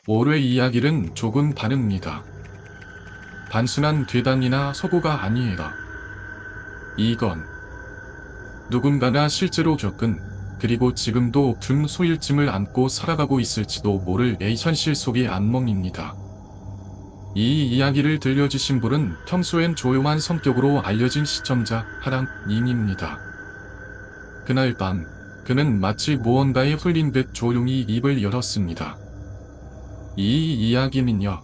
올해 이야기는 조금 다릅니다. 단순한 괴담이나 서구가 아니에요. 이건 누군가가 실제로 겪은, 그리고 지금도 중소일쯤을 안고 살아가고 있을지도 모를 현실 속의 악몽입니다. 이 이야기를 들려주신 분은 평소엔 조용한 성격으로 알려진 시청자 하랑님입니다. 그날 밤, 그는 마치 무언가에 홀린 듯 조용히 입을 열었습니다. 이 이야기는요,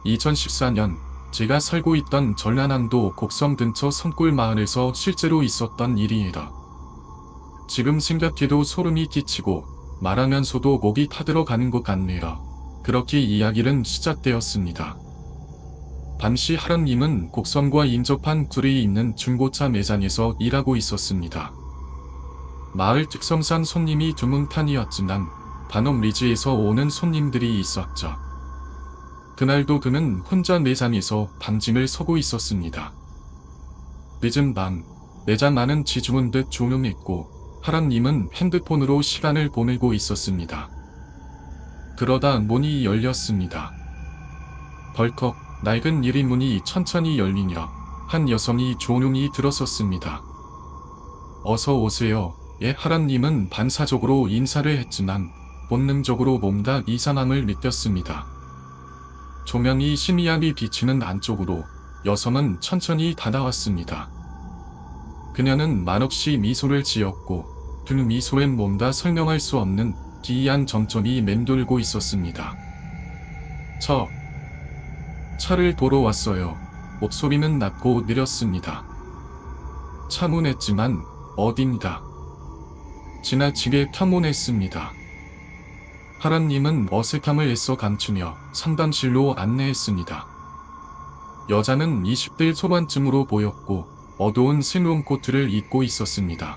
2014년 제가 살고 있던 전라남도 곡성 근처 산골 마을에서 실제로 있었던 일이에요. 지금 생각해도 소름이 끼치고 말하면서도 목이 타들어가는 것 같네요. 그렇게 이야기는 시작되었습니다. 당시 하랑님은 곡성과 인접한 굴이 있는 중고차 매장에서 일하고 있었습니다. 마을 특성상 손님이 드문 편이었지만 단업 리즈에서 오는 손님들이 있었죠. 그날도 그는 혼자 매장에서 당직을 서고 있었습니다. 늦은 밤, 매장 안은 지중한 듯 조용했고 하랑님은 핸드폰으로 시간을 보내고 있었습니다. 그러다 문이 열렸습니다. 벌컥 낡은 유리문이 천천히 열리며 한 여성이 조용히 들어섰습니다. 어서 오세요. 예, 하랑님은 반사적으로 인사를 했지만 본능적으로 뭔가 이상함을 느꼈습니다. 조명이 희미하게 비치는 안쪽으로 여성은 천천히 다가왔습니다. 그녀는 말없이 미소를 지었고 그 미소엔 뭔가 설명할 수 없는 기이한 정점이 맴돌고 있었습니다. 차를 보러 왔어요. 목소리는 낮고 느렸습니다. 차문했지만 어딘가 지나치게 평온했습니다. 하랑님은 어색함을 애써 감추며 상담실로 안내했습니다. 여자는 20대 초반쯤으로 보였고 어두운 슬림 코트를 입고 있었습니다.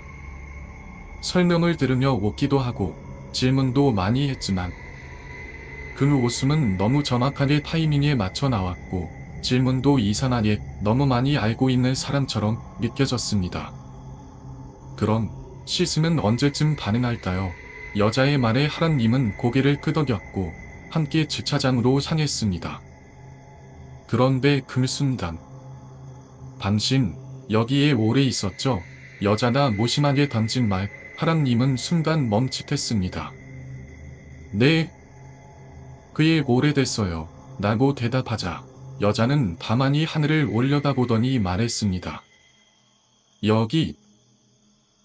설명을 들으며 웃기도 하고 질문도 많이 했지만 그 웃음은 너무 정확하게 타이밍에 맞춰 나왔고 질문도 이상하게 너무 많이 알고 있는 사람처럼 느껴졌습니다. 그럼 시스는 언제쯤 반응할까요? 여자의 말에 하랑님은 고개를 끄덕였고 함께 주차장으로 향했습니다. 그런데 그 순간, 당신 여기에 오래 있었죠? 여자가 무심하게 던진 말, 하랑님은 순간 멈칫했습니다. 네. 그의 오래됐어요. 라고 대답하자 여자는 가만히 하늘을 올려다보더니 말했습니다. 여기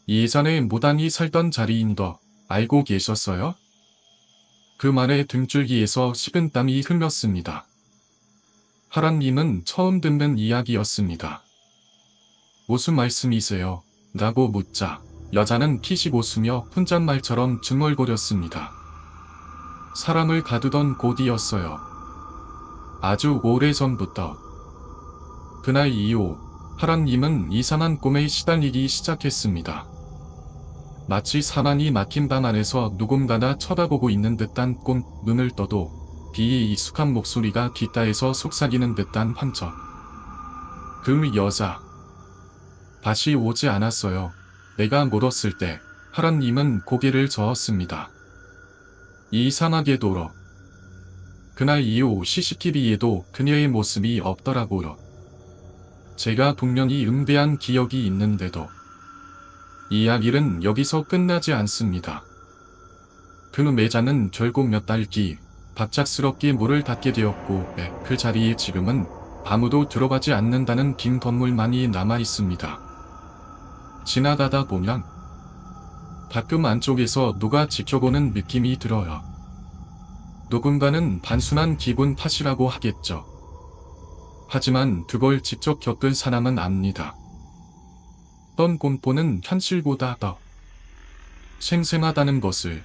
예전에 무당이 살던 자리인 거 알고 계셨어요? 그 말에 등줄기에서 식은땀이 흘렀습니다. 하랑님은 처음 듣는 이야기였습니다. 무슨 말씀이세요? 라고 묻자 여자는 피식 웃으며 혼잣말처럼 중얼거렸습니다. 사람을 가두던 곳이었어요. 아주 오래전부터. 그날 이후 하랑님은 이상한 꿈에 시달리기 시작했습니다. 마치 사망이 막힌 방 안에서 누군가가 쳐다보고 있는 듯한 꿈, 눈을 떠도 비에 익숙한 목소리가 귓가에서 속삭이는 듯한 환청. 그 여자 다시 오지 않았어요. 내가 물었을 때 하랑님은 고개를 저었습니다. 이상하게도 그날 이후 CCTV에도 그녀의 모습이 없더라고요. 제가 분명히 응대한 기억이 있는데도. 이야기는 여기서 끝나지 않습니다. 그 매장은 결국 몇 달 뒤 갑작스럽게 문을 닫게 되었고 그 자리에 지금은 아무도 들어가지 않는다는 빈 건물만이 남아 있습니다. 지나가다 보면 가끔 안쪽에서 누가 지켜보는 느낌이 들어요. 누군가는 단순한 기분 탓이라고 하겠죠. 하지만 그걸 직접 겪은 사람은 압니다. 어떤 공포는 현실보다 더 생생하다는 것을.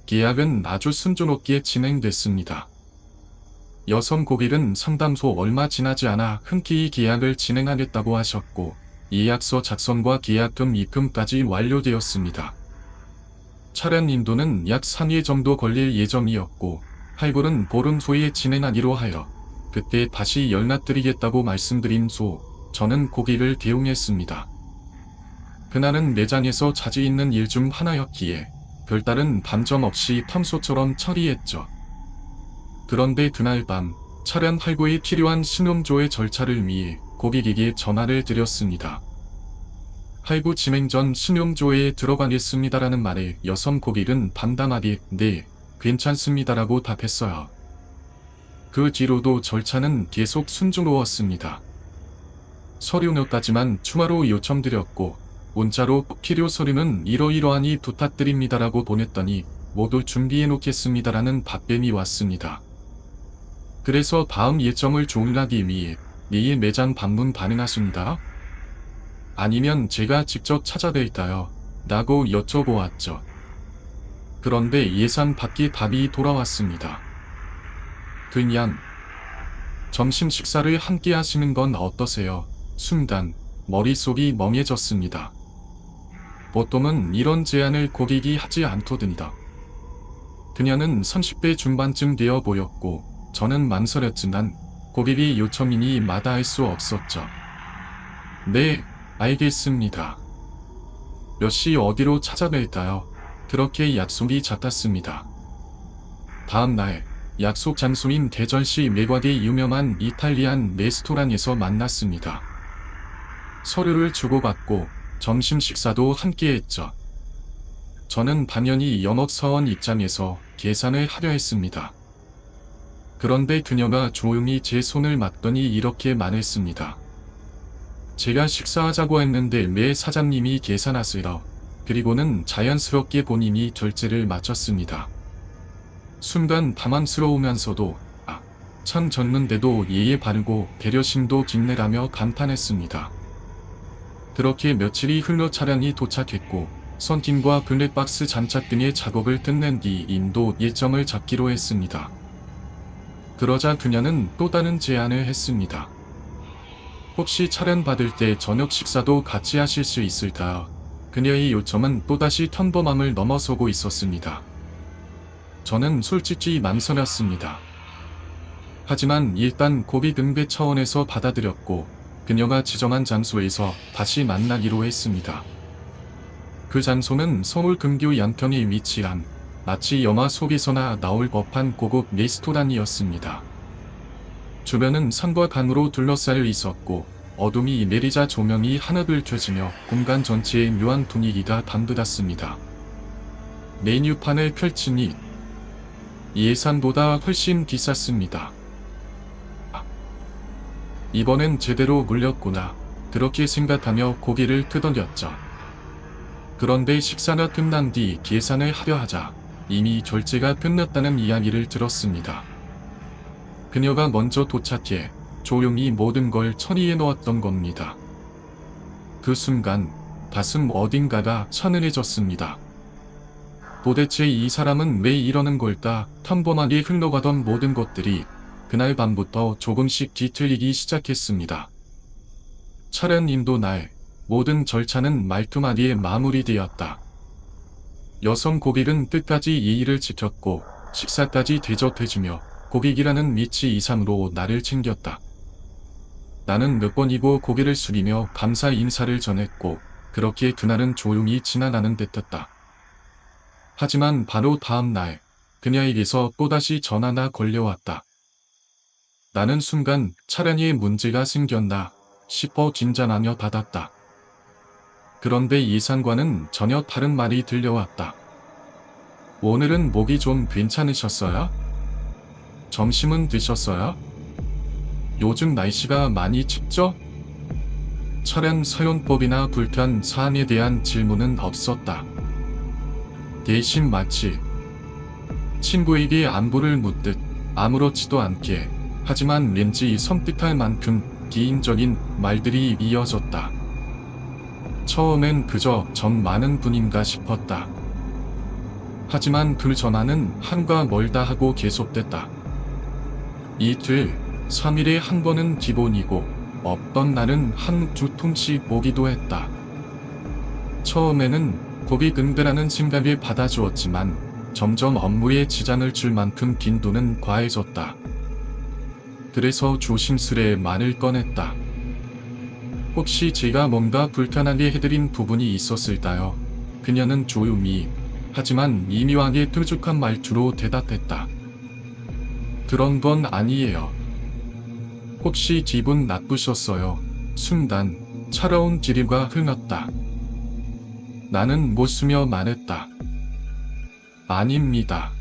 계약은 아주 순조롭게 진행됐습니다. 여성 고객은 상담소 얼마 지나지 않아 흔쾌히 계약을 진행하겠다고 하셨고 예약서 작성과 계약금 입금까지 완료되었습니다. 차량 인도는 약 3일 정도 걸릴 예정이었고 할부는 보름 후에 진행하기로 하여 그때 다시 연락드리겠다고 말씀드린 후 저는 고객을 대응했습니다. 그날은 매장에서 자주 있는 일 중 하나였기에 별다른 감정 없이 평소처럼 처리했죠. 그런데 그날 밤 차량 할부에 필요한 신용조회 절차를 위해 고객에게 전화를 드렸습니다. 할부 진행 전 신용조회에 들어가겠습니다라는 말에 여성 고객은 담담하게 네, 괜찮습니다라고 답했어요. 그 뒤로도 절차는 계속 순조로웠습니다. 서류 몇 가지만 추가로 요청드렸고 문자로 필요 서류는 이러이러하니 부탁드립니다라고 보냈더니 모두 준비해 놓겠습니다라는 답변이 왔습니다. 그래서 다음 예정을 조율하기 위해 내일 매장 방문 가능하십니다. 아니면 제가 직접 찾아뵐까요? 라고 여쭤보았죠. 그런데 예상 밖의 답이 돌아왔습니다. 그냥 점심 식사를 함께 하시는 건 어떠세요? 순간 머릿속이 멍해졌습니다. 보통은 이런 제안을 고객이 하지 않거든요. 그녀는 30대 중반쯤 되어 보였고 저는 망설였지만 고객의 요청이니 마다할 수 없었죠. 네, 알겠습니다. 몇 시 어디로 찾아뵐까요? 그렇게 약속이 잡혔습니다. 다음 날 약속 장소인 대전시 외곽의 유명한 이탈리안 레스토랑에서 만났습니다. 서류를 주고받고 점심 식사도 함께 했죠. 저는 당연히 영업사원 입장에서 계산을 하려 했습니다. 그런데 그녀가 조용히 제 손을 맞더니 이렇게 말했습니다. 제가 식사하자고 했는데 왜 사장님이 계산하세요? 그리고는 자연스럽게 본인이 결제를 마쳤습니다. 순간 당황스러우면서도 참 졌는데도 예의 바르고 배려심도 깊네라며 감탄했습니다. 그렇게 며칠이 흘러 차량이 도착했고 선팅과 블랙박스 장착 등의 작업을 끝낸 뒤 인도 예정을 잡기로 했습니다. 그러자 그녀는 또 다른 제안을 했습니다. 혹시 차량 받을 때 저녁 식사도 같이 하실 수 있을까요? 그녀의 요청은 또다시 평범함을 넘어서고 있었습니다. 저는 솔직히 망설였습니다. 하지만 일단 고객 응대 차원에서 받아들였고 그녀가 지정한 장소에서 다시 만나기로 했습니다. 그 장소는 서울 근교 양평에 위치한 마치 영화 속에서나 나올 법한 고급 레스토랑이었습니다. 주변은 산과 강으로 둘러싸여 있었고 어둠이 내리자 조명이 하나둘 켜지며 공간 전체에 묘한 분위기가 담겨갔습니다. 메뉴판을 펼치니 예상보다 훨씬 비쌌습니다. 이번엔 제대로 물렸구나. 그렇게 생각하며 고개를 끄덕였죠. 그런데 식사가 끝난 뒤 계산을 하려 하자 이미 결제가 끝났다는 이야기를 들었습니다. 그녀가 먼저 도착해 조용히 모든 걸 처리해 놓았던 겁니다. 그 순간 가슴 어딘가가 서늘해졌습니다. 도대체 이 사람은 왜 이러는 걸까? 평범하게 흘러가던 모든 것들이 그날 밤부터 조금씩 뒤틀리기 시작했습니다. 차량 인도 날 모든 절차는 말끔하게 마무리되었다. 여성 고객은 끝까지 예의를 지켰고 식사까지 대접해주며 고객이라는 위치 이상으로 나를 챙겼다. 나는 몇 번이고 고개를 숙이며 감사 인사를 전했고 그렇게 그날은 조용히 지나가는 듯했다. 하지만 바로 다음 날 그녀에게서 또다시 전화가 걸려왔다. 나는 순간 차량에 문제가 생겼나 싶어 긴장하며 받았다. 그런데 예상과는 전혀 다른 말이 들려왔다. 오늘은 목이 좀 괜찮으셨어요? 점심은 드셨어요? 요즘 날씨가 많이 춥죠? 차량 사용법이나 불편 사항에 대한 질문은 없었다. 대신 마치 친구에게 안부를 묻듯 아무렇지도 않게 하지만 왠지 섬뜩할 만큼 개인적인 말들이 이어졌다. 처음엔 그저 정 많은 분인가 싶었다. 하지만 그 전화는 한가 멀다 하고 계속됐다. 이틀, 3일에 한 번은 기본이고 없던 날은 한 두 통씩 오기도 했다. 처음에는 고객 응대라는 생각을 받아주었지만 점점 업무에 지장을 줄 만큼 빈도는 과해졌다. 그래서 조심스레 말을 꺼냈다. 혹시 제가 뭔가 불편하게 해드린 부분이 있었을까요? 그녀는 조용히 하지만 미묘하게 뾰족한 말투로 대답했다. 그런 건 아니에요. 혹시 기분 나쁘셨어요? 순간 차가운 기류가 흘렀다. 나는 못 쓰며 말했다. 아닙니다.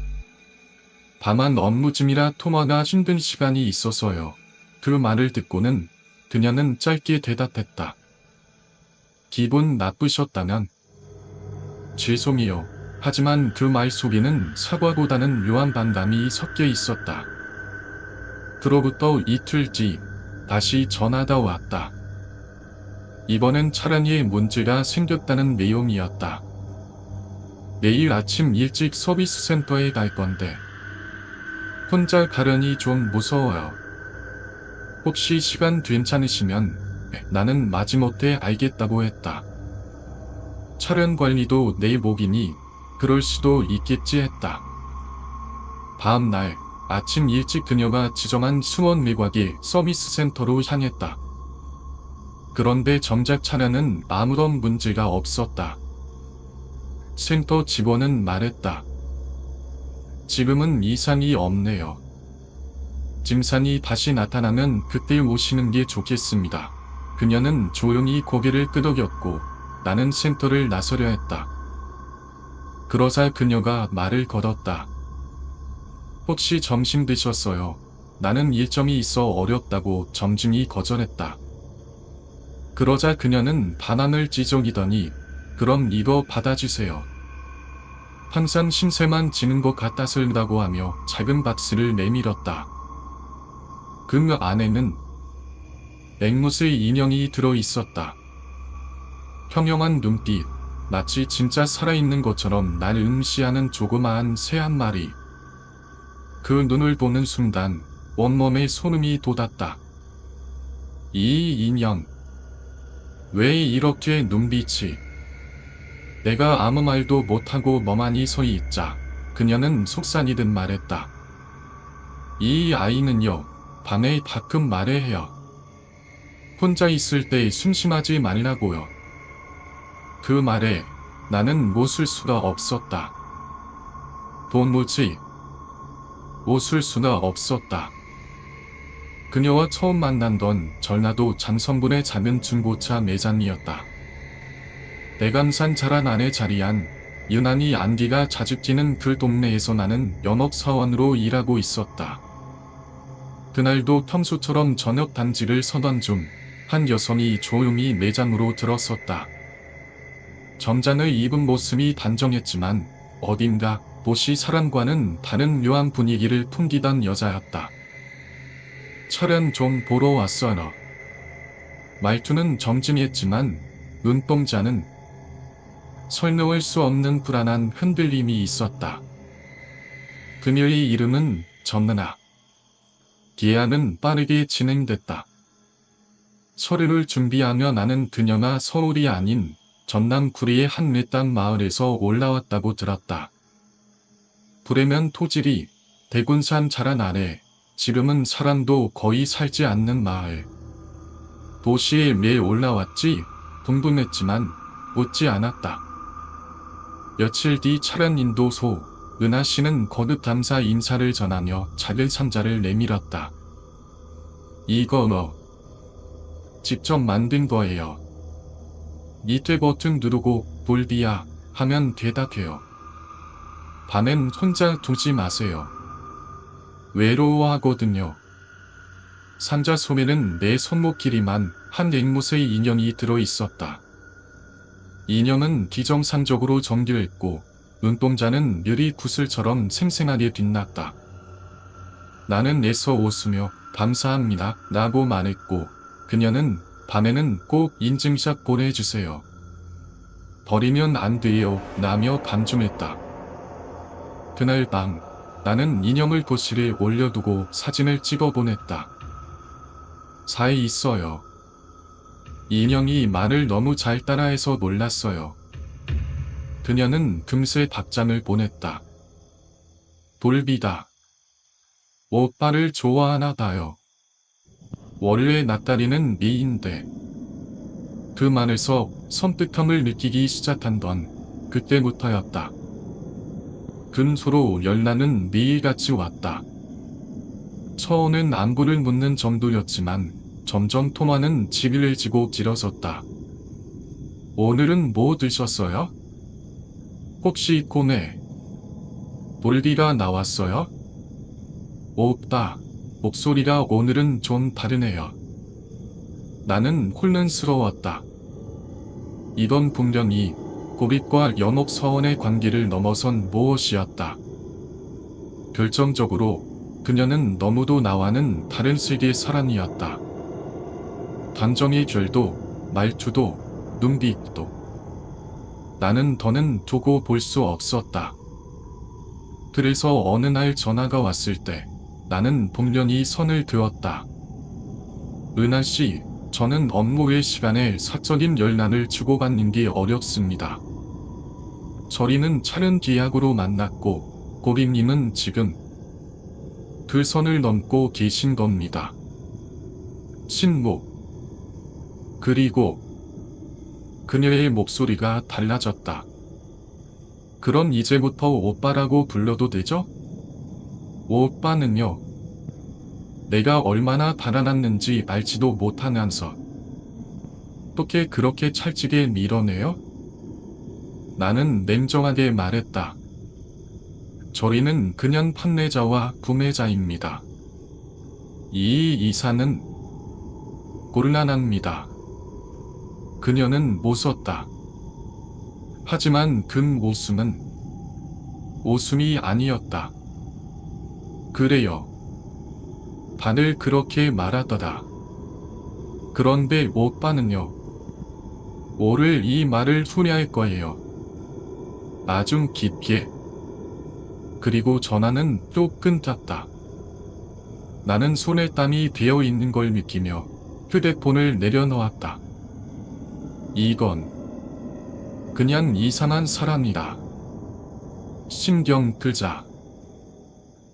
다만 업무 중이라 통화가 힘든 시간이 있어서요. 그 말을 듣고는 그녀는 짧게 대답했다. 기분 나쁘셨다면? 죄송해요. 하지만 그 말 속에는 사과보다는 묘한 반감이 섞여 있었다. 그로부터 이틀 뒤 다시 전화가 왔다. 이번엔 차량에 문제가 생겼다는 내용이었다. 내일 아침 일찍 서비스 센터에 갈 건데 혼자 가려니 좀 무서워요. 혹시 시간 괜찮으시면 나는 마지못해 알겠다고 했다. 차량 관리도 내 몫이니 그럴 수도 있겠지 했다. 다음 날 아침 일찍 그녀가 지정한 수원 외곽의 서비스 센터로 향했다. 그런데 정작 차량은 아무런 문제가 없었다. 센터 직원은 말했다. 지금은 이상이 없네요. 증상이 다시 나타나면 그때 오시는 게 좋겠습니다. 그녀는 조용히 고개를 끄덕였고 나는 센터를 나서려 했다. 그러자 그녀가 말을 걸었다. 혹시 점심 드셨어요? 나는 일정이 있어 어렵다고 점심이 거절했다. 그러자 그녀는 반항을 지적이더니 그럼 이거 받아주세요. 항상 심세만 지는 것 같아서라고 하며 작은 박스를 내밀었다. 그 안에는 앵무새 인형이 들어있었다. 평형한 눈빛, 마치 진짜 살아있는 것처럼 날 응시하는 조그마한 새 한 마리. 그 눈을 보는 순간 온몸에 소름이 돋았다. 이 인형, 왜 이렇게 눈빛이? 내가 아무 말도 못하고 멍하니 서 있자 그녀는 속상이듯 말했다. 이 아이는요, 밤에 가끔 말해요. 혼자 있을 때 심심하지 말라고요. 그 말에 나는 웃을 수가 없었다. 도무지 웃을 수가 없었다. 그녀와 처음 만난 건 전라도 장성군의 작은 중고차 매장이었다. 내감산 자란 안에 자리한 유난히 안개가 자주 끼는 그 동네에서 나는 영업사원으로 일하고 있었다. 그날도 평소처럼 저녁 단지를 서던 중 한 여성이 조용히 매장으로 들어섰다. 정장을 입은 모습이 단정했지만 어딘가 도시 사람과는 다른 묘한 분위기를 풍기던 여자였다. 차량 좀 보러 왔어요. 말투는 정직했지만 눈동자는 설명할 수 없는 불안한 흔들림이 있었다. 그녀의 이름은 정은아. 계약은 빠르게 진행됐다. 서류를 준비하며 나는 그녀가 서울이 아닌 전남 구리의 한 외딴 마을에서 올라왔다고 들었다. 부레면 토질이 대군산 자란 아래 지금은 사람도 거의 살지 않는 마을. 도시에 매일 올라왔지 궁금했지만 묻지 않았다. 며칠 뒤 차량 인도소 은하 씨는 거듭 감사 인사를 전하며 작은 상자를 내밀었다. 이거 직접 만든 거예요. 밑에 버튼 누르고 볼비야 하면 대답해요. 밤엔 혼자 두지 마세요. 외로워하거든요. 상자 속에는 내 손목 길이만 한 앵무새 인형이 들어있었다. 인형은 기정상적으로 정교했고 눈동자는 유리 구슬처럼 생생하게 빛났다. 나는 애써 웃으며 감사합니다 라고 말했고 그녀는 밤에는 꼭 인증샷 보내주세요. 버리면 안 돼요 라며 간증했다. 그날 밤 나는 인형을 거실에 올려두고 사진을 찍어 보냈다. 사에 있어요. 인형이 말을 너무 잘 따라해서 놀랐어요. 그녀는 금세 답장을 보냈다. 돌비다. 오빠를 좋아하나 봐요. 원래 낯다리는 미인데. 그 말에서 섬뜩함을 느끼기 시작한 건 그때부터였다. 근소로 연락은 매일같이 왔다. 처음엔 안부를 묻는 정도였지만 점점 통화는 지길해지고 길어졌다. 오늘은 뭐 드셨어요? 혹시 꼬네 볼디가 나왔어요? 없다. 목소리가 오늘은 좀 다르네요. 나는 혼란스러웠다. 이건 분명히 고깃과 영업사원의 관계를 넘어선 무엇이었다. 결정적으로 그녀는 너무도 나와는 다른 세계의 사람이었다. 감정의 결도, 말투도, 눈빛도. 나는 더는 두고 볼 수 없었다. 그래서 어느 날 전화가 왔을 때 나는 분명히 선을 그었다. 은하 씨, 저는 업무의 시간에 사적인 연락을 주고받는 게 어렵습니다. 저희는 차른 계약으로 만났고 고객님은 지금 그 선을 넘고 계신 겁니다. 침묵. 그리고 그녀의 목소리가 달라졌다. 그럼 이제부터 오빠라고 불러도 되죠? 오빠는요? 내가 얼마나 달아났는지 알지도 못하면서 어떻게 그렇게 찰지게 밀어내요? 나는 냉정하게 말했다. 저희는 그냥 판매자와 구매자입니다. 이 이사는 곤란합니다. 그녀는 웃었다. 하지만 그 웃음은 웃음이 아니었다. 그래요. 다들 그렇게 말하더라. 그런데 오빠는요. 오늘 이 말을 후회할 거예요. 아주 깊게. 그리고 전화는 또 끊겼다. 나는 손에 땀이 되어 있는 걸 느끼며 휴대폰을 내려놓았다. 이건 그냥 이상한 사람이다. 신경 끄자.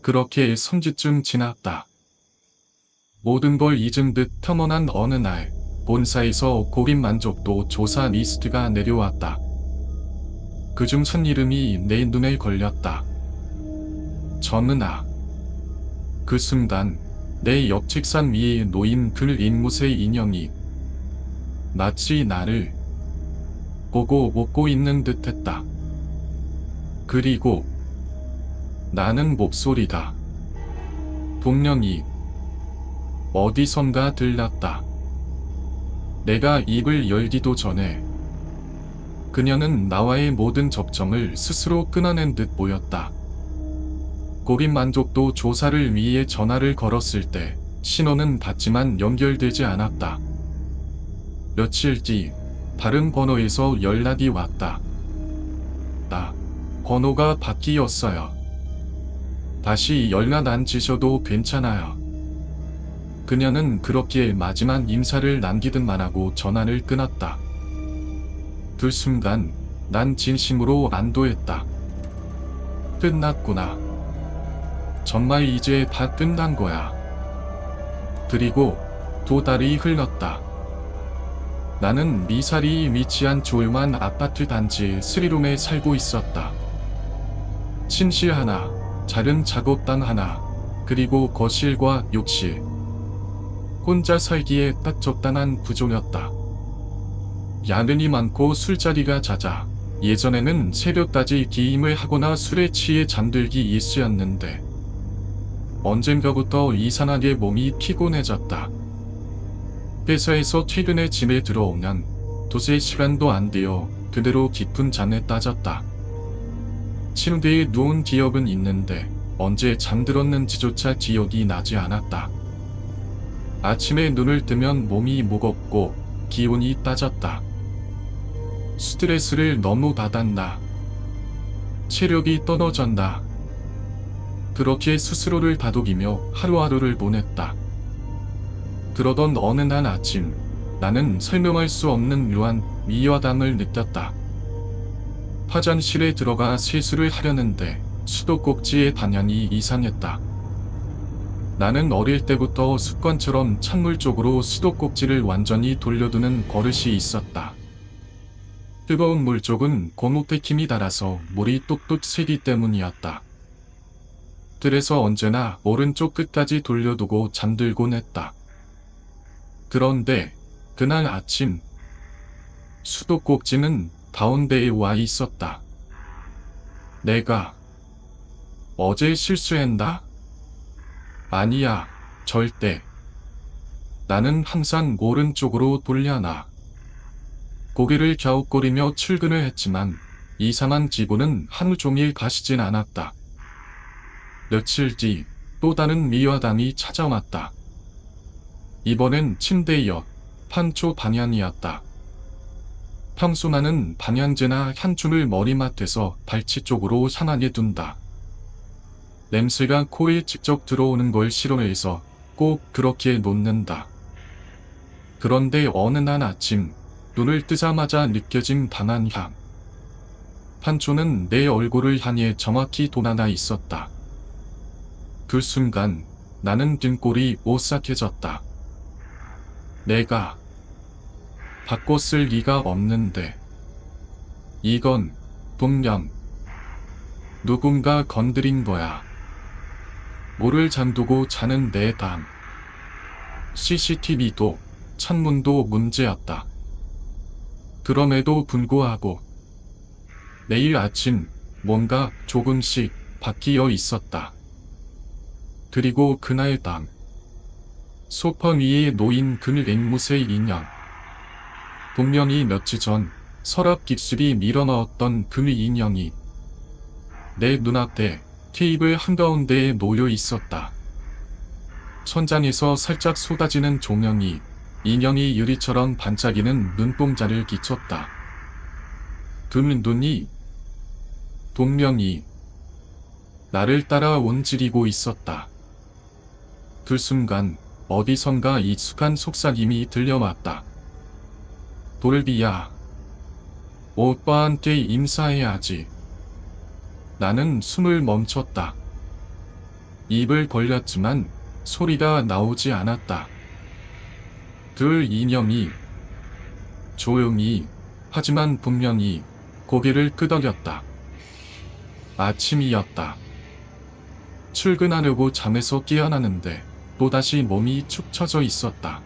그렇게 3주쯤 지났다. 모든 걸 잊은 듯 평온한 어느 날 본사에서 고객 만족도 조사 리스트가 내려왔다. 그중 한 이름이 내 눈에 걸렸다. 정은아. 그 순간 내 옆 책상 위에 놓인 그 앵무새 인형이 마치 나를 보고 웃고 있는 듯했다. 그리고 나는 목소리다. 분명히 어디선가 들렸다. 내가 입을 열기도 전에 그녀는 나와의 모든 접점을 스스로 끊어낸 듯 보였다. 고객 만족도 조사를 위해 전화를 걸었을 때 신호는 닿지만 연결되지 않았다. 며칠 뒤 다른 번호에서 연락이 왔다. 번호가 바뀌었어요. 다시 연락 안 주셔도 괜찮아요. 그녀는 그렇게 마지막 인사를 남기듯 말하고 전화를 끊었다. 그 순간 난 진심으로 안도했다. 끝났구나. 정말 이제 다 끝난 거야. 그리고 2달이 흘렀다. 나는 미사리 위치한 조용한 아파트 단지 3룸에 살고 있었다. 침실 하나, 작은 작업방 하나, 그리고 거실과 욕실. 혼자 살기에 딱 적당한 구조였다. 야근이 많고 술자리가 잦아 예전에는 새벽까지 게임을 하거나 술에 취해 잠들기 일쑤였는데 언젠가부터 이상하게 몸이 피곤해졌다. 회사에서 퇴근해 집에 들어오면 두세 시간도 안 되어 그대로 깊은 잠에 빠졌다. 침대에 누운 기억은 있는데 언제 잠들었는지조차 기억이 나지 않았다. 아침에 눈을 뜨면 몸이 무겁고 기운이 빠졌다. 스트레스를 너무 받았나. 체력이 떨어졌나. 그렇게 스스로를 다독이며 하루하루를 보냈다. 그러던 어느 날 아침 나는 설명할 수 없는 묘한 위화감을 느꼈다. 화장실에 들어가 세수를 하려는데 수도꼭지의 방향이 이상했다. 나는 어릴 때부터 습관처럼 찬물 쪽으로 수도꼭지를 완전히 돌려두는 버릇이 있었다. 뜨거운 물 쪽은 고무때 힘이 달아서 물이 뚝뚝 새기 때문이었다. 그래서 언제나 오른쪽 끝까지 돌려두고 잠들곤 했다. 그런데 그날 아침 수도꼭지는 가운데에 와 있었다. 내가 어제 실수했나? 아니야, 절대. 나는 항상 오른쪽으로 돌려놔. 고개를 갸웃거리며 출근을 했지만 이상한 기분은 하루 종일 가시진 않았다. 며칠 뒤 또 다른 미화담이 찾아왔다. 이번엔 침대 옆 판초 방향이었다. 평소 나는 방향제나 향충을 머리맡에서 발치 쪽으로 향하게 둔다. 냄새가 코에 직접 들어오는 걸 싫어해서 꼭 그렇게 놓는다. 그런데 어느 날 아침 눈을 뜨자마자 느껴진 강한 향. 판초는 내 얼굴을 향해 정확히 도나나 있었다. 그 순간 나는 등골이 오싹해졌다. 내가 바꿨을 리가 없는데. 이건 분명 누군가 건드린 거야. 문을 잠두고 자는 내 방. CCTV도 창문도 문제였다. 그럼에도 불구하고 매일 아침 뭔가 조금씩 바뀌어 있었다. 그리고 그날 밤 소파 위에 놓인 그 앵무새 인형. 분명히 며칠 전 서랍 깁스비 밀어넣었던 그 인형이 내 눈앞에 테이블 한가운데에 놓여 있었다. 천장에서 살짝 쏟아지는 조명이 인형이 유리처럼 반짝이는 눈동자를 비췄다. 그 눈이 분명히 나를 따라 움직이고 있었다. 그 순간 어디선가 익숙한 속삭임이 들려왔다. 돌비야, 오빠한테 인사해야지. 나는 숨을 멈췄다. 입을 벌렸지만 소리가 나오지 않았다. 그 인형이 조용히 하지만 분명히 고개를 끄덕였다. 아침이었다. 출근하려고 잠에서 깨어나는데 또다시 몸이 축 처져 있었다.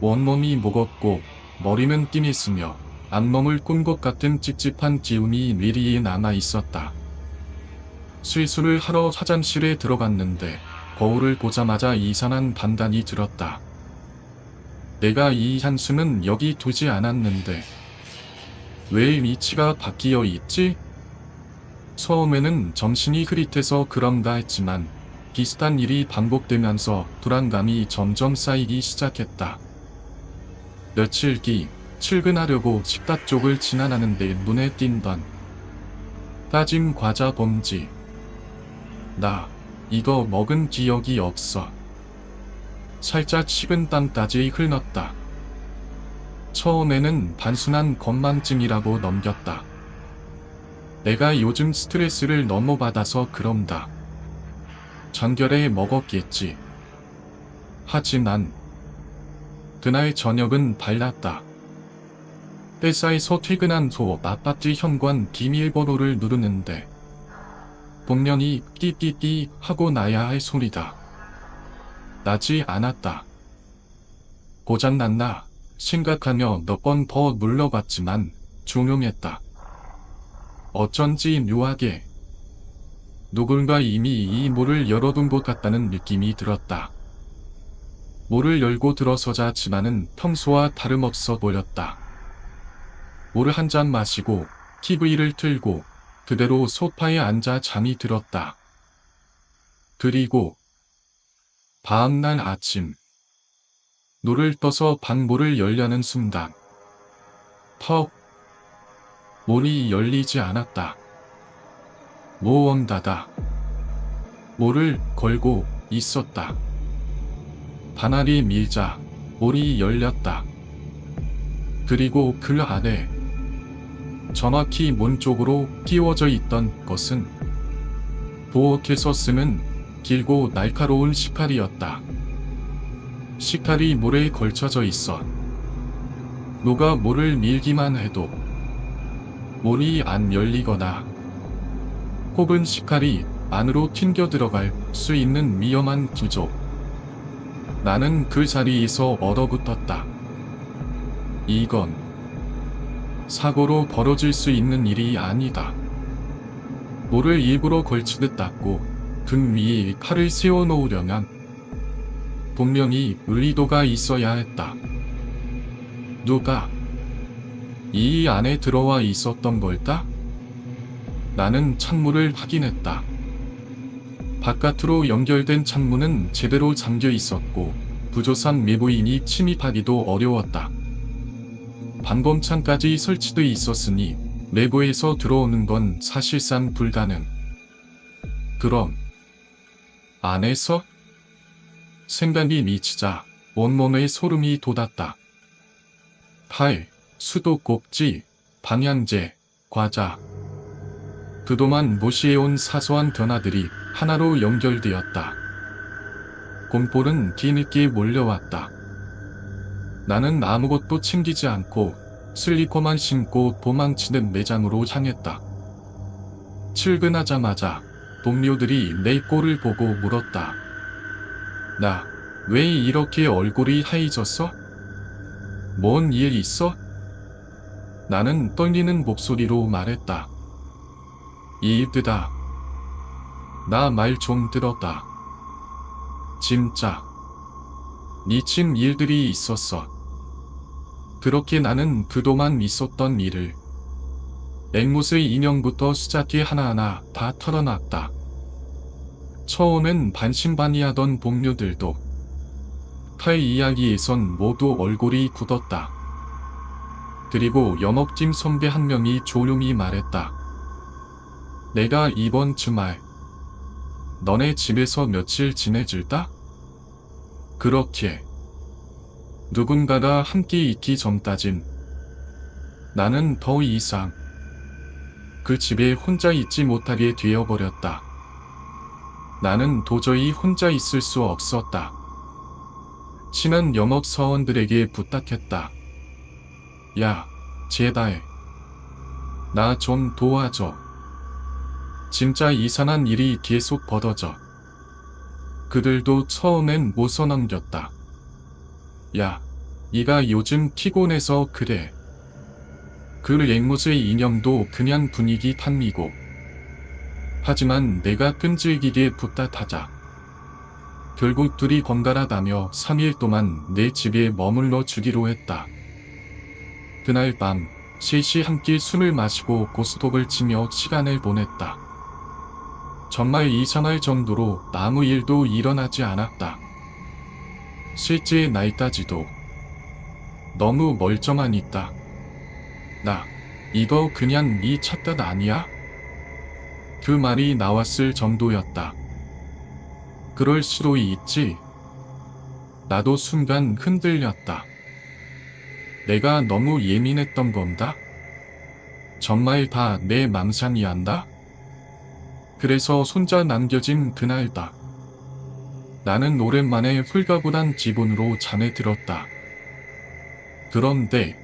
온몸이 무겁고 머리는 띵했으며 앞몸을 꾼 것 같은 찝찝한 기운이 뇌리에 남아 있었다. 실수를 하러 화장실에 들어갔는데 거울을 보자마자 이상한 판단이 들었다. 내가 이 한숨은 여기 두지 않았는데 왜 위치가 바뀌어 있지? 처음에는 정신이 흐릿해서 그런가 했지만 비슷한 일이 반복되면서 불안감이 점점 쌓이기 시작했다. 며칠 뒤 출근하려고 식탁 쪽을 지나가는데 눈에 띈던 따진 과자 봉지. 나 이거 먹은 기억이 없어. 살짝 식은 땀까지 흘렀다. 처음에는 단순한 건망증이라고 넘겼다. 내가 요즘 스트레스를 너무 받아서 그런다. 전결에 먹었겠지. 하지만 그날 저녁은 달랐다. 회사에서 퇴근한 후 아파트 현관 비밀번호를 누르는데 분명히 띠띠띠 하고 나야 할 소리다. 나지 않았다. 고장났나 생각하며 몇 번 더 눌러봤지만 조용했다. 어쩐지 묘하게 누군가 이미 이 문을 열어둔 것 같다는 느낌이 들었다. 문을 열고 들어서자 집안은 평소와 다름없어 보였다. 물을 한 잔 마시고 TV를 틀고 그대로 소파에 앉아 잠이 들었다. 그리고 다음날 아침 눈을 떠서 방문을 열려는 순간 턱 문이 열리지 않았다. 무언가가 문을 걸고 있었다. 바늘이 밀자 문이 열렸다. 그리고 그 안에 정확히 문 쪽으로 끼워져 있던 것은 부엌에서 쓰는 길고 날카로운 식칼이었다. 식칼이 물에 걸쳐져 있어 누가 물을 밀기만 해도 문이 안 열리거나 혹은 식칼이 안으로 튕겨 들어갈 수 있는 위험한 구조. 나는 그 자리에서 얼어붙었다. 이건 사고로 벌어질 수 있는 일이 아니다. 모를 일부러 걸치듯 닦고 등 위에 칼을 세워놓으려면 분명히 의도가 있어야 했다. 누가 이 안에 들어와 있었던 걸까? 나는 창문을 확인했다. 바깥으로 연결된 창문은 제대로 잠겨 있었고 부조상 외부인이 침입하기도 어려웠다. 방범창까지 설치돼 있었으니 내부에서 들어오는 건 사실상 불가능. 그럼 안에서? 생각이 미치자 온몸에 소름이 돋았다. 팔, 수도꼭지, 방향제, 과자. 그동안 무시해온 사소한 변화들이 하나로 연결되었다. 공포는 뒤늦게 몰려왔다. 나는 아무것도 챙기지 않고 슬리퍼만 신고 도망치는 매장으로 향했다. 출근하자마자 동료들이 내 꼴을 보고 물었다. 나, 왜 이렇게 얼굴이 하얘졌어? 뭔 일 있어? 나는 떨리는 목소리로 말했다. 일드다. 나 말 좀 들었다. 진짜 미친 일들이 있었어. 그렇게 나는 그동안 있었던 일을 앵무새 인형부터 시작해 하나하나 다 털어놨다. 처음엔 반신반의하던 동료들도 탈 이야기에선 모두 얼굴이 굳었다. 그리고 영업팀 선배 한 명이 조용히 말했다. 내가 이번 주말 너네 집에서 며칠 지내줄까? 그렇게 누군가가 함께 있기 전까진 나는 더 이상 그 집에 혼자 있지 못하게 되어버렸다. 나는 도저히 혼자 있을 수 없었다. 친한 영업사원들에게 부탁했다. 야, 제발 나 좀 도와줘. 진짜 이상한 일이 계속 벌어져. 그들도 처음엔 웃어넘겼다. 야, 네가 요즘 피곤해서 그래. 그 앵무새 인형도 그냥 분위기 탓이고. 하지만 내가 끈질기게 부탁하자 결국 둘이 번갈아가며 3일 동안 내 집에 머물러 주기로 했다. 그날 밤 셋이 함께 술을 마시고 고스톱을 치며 시간을 보냈다. 정말 이상할 정도로 아무 일도 일어나지 않았다. 실제 날까지도 너무 멀쩡하니까. 나 이거 그냥 네 착각 아니야? 그 말이 나왔을 정도였다. 그럴 수도 있지. 나도 순간 흔들렸다. 내가 너무 예민했던 건가? 정말 다 내 망상이었나? 그래서 손자 남겨진 그날다. 나는 오랜만에 홀가분한 기분으로 잠에 들었다. 그런데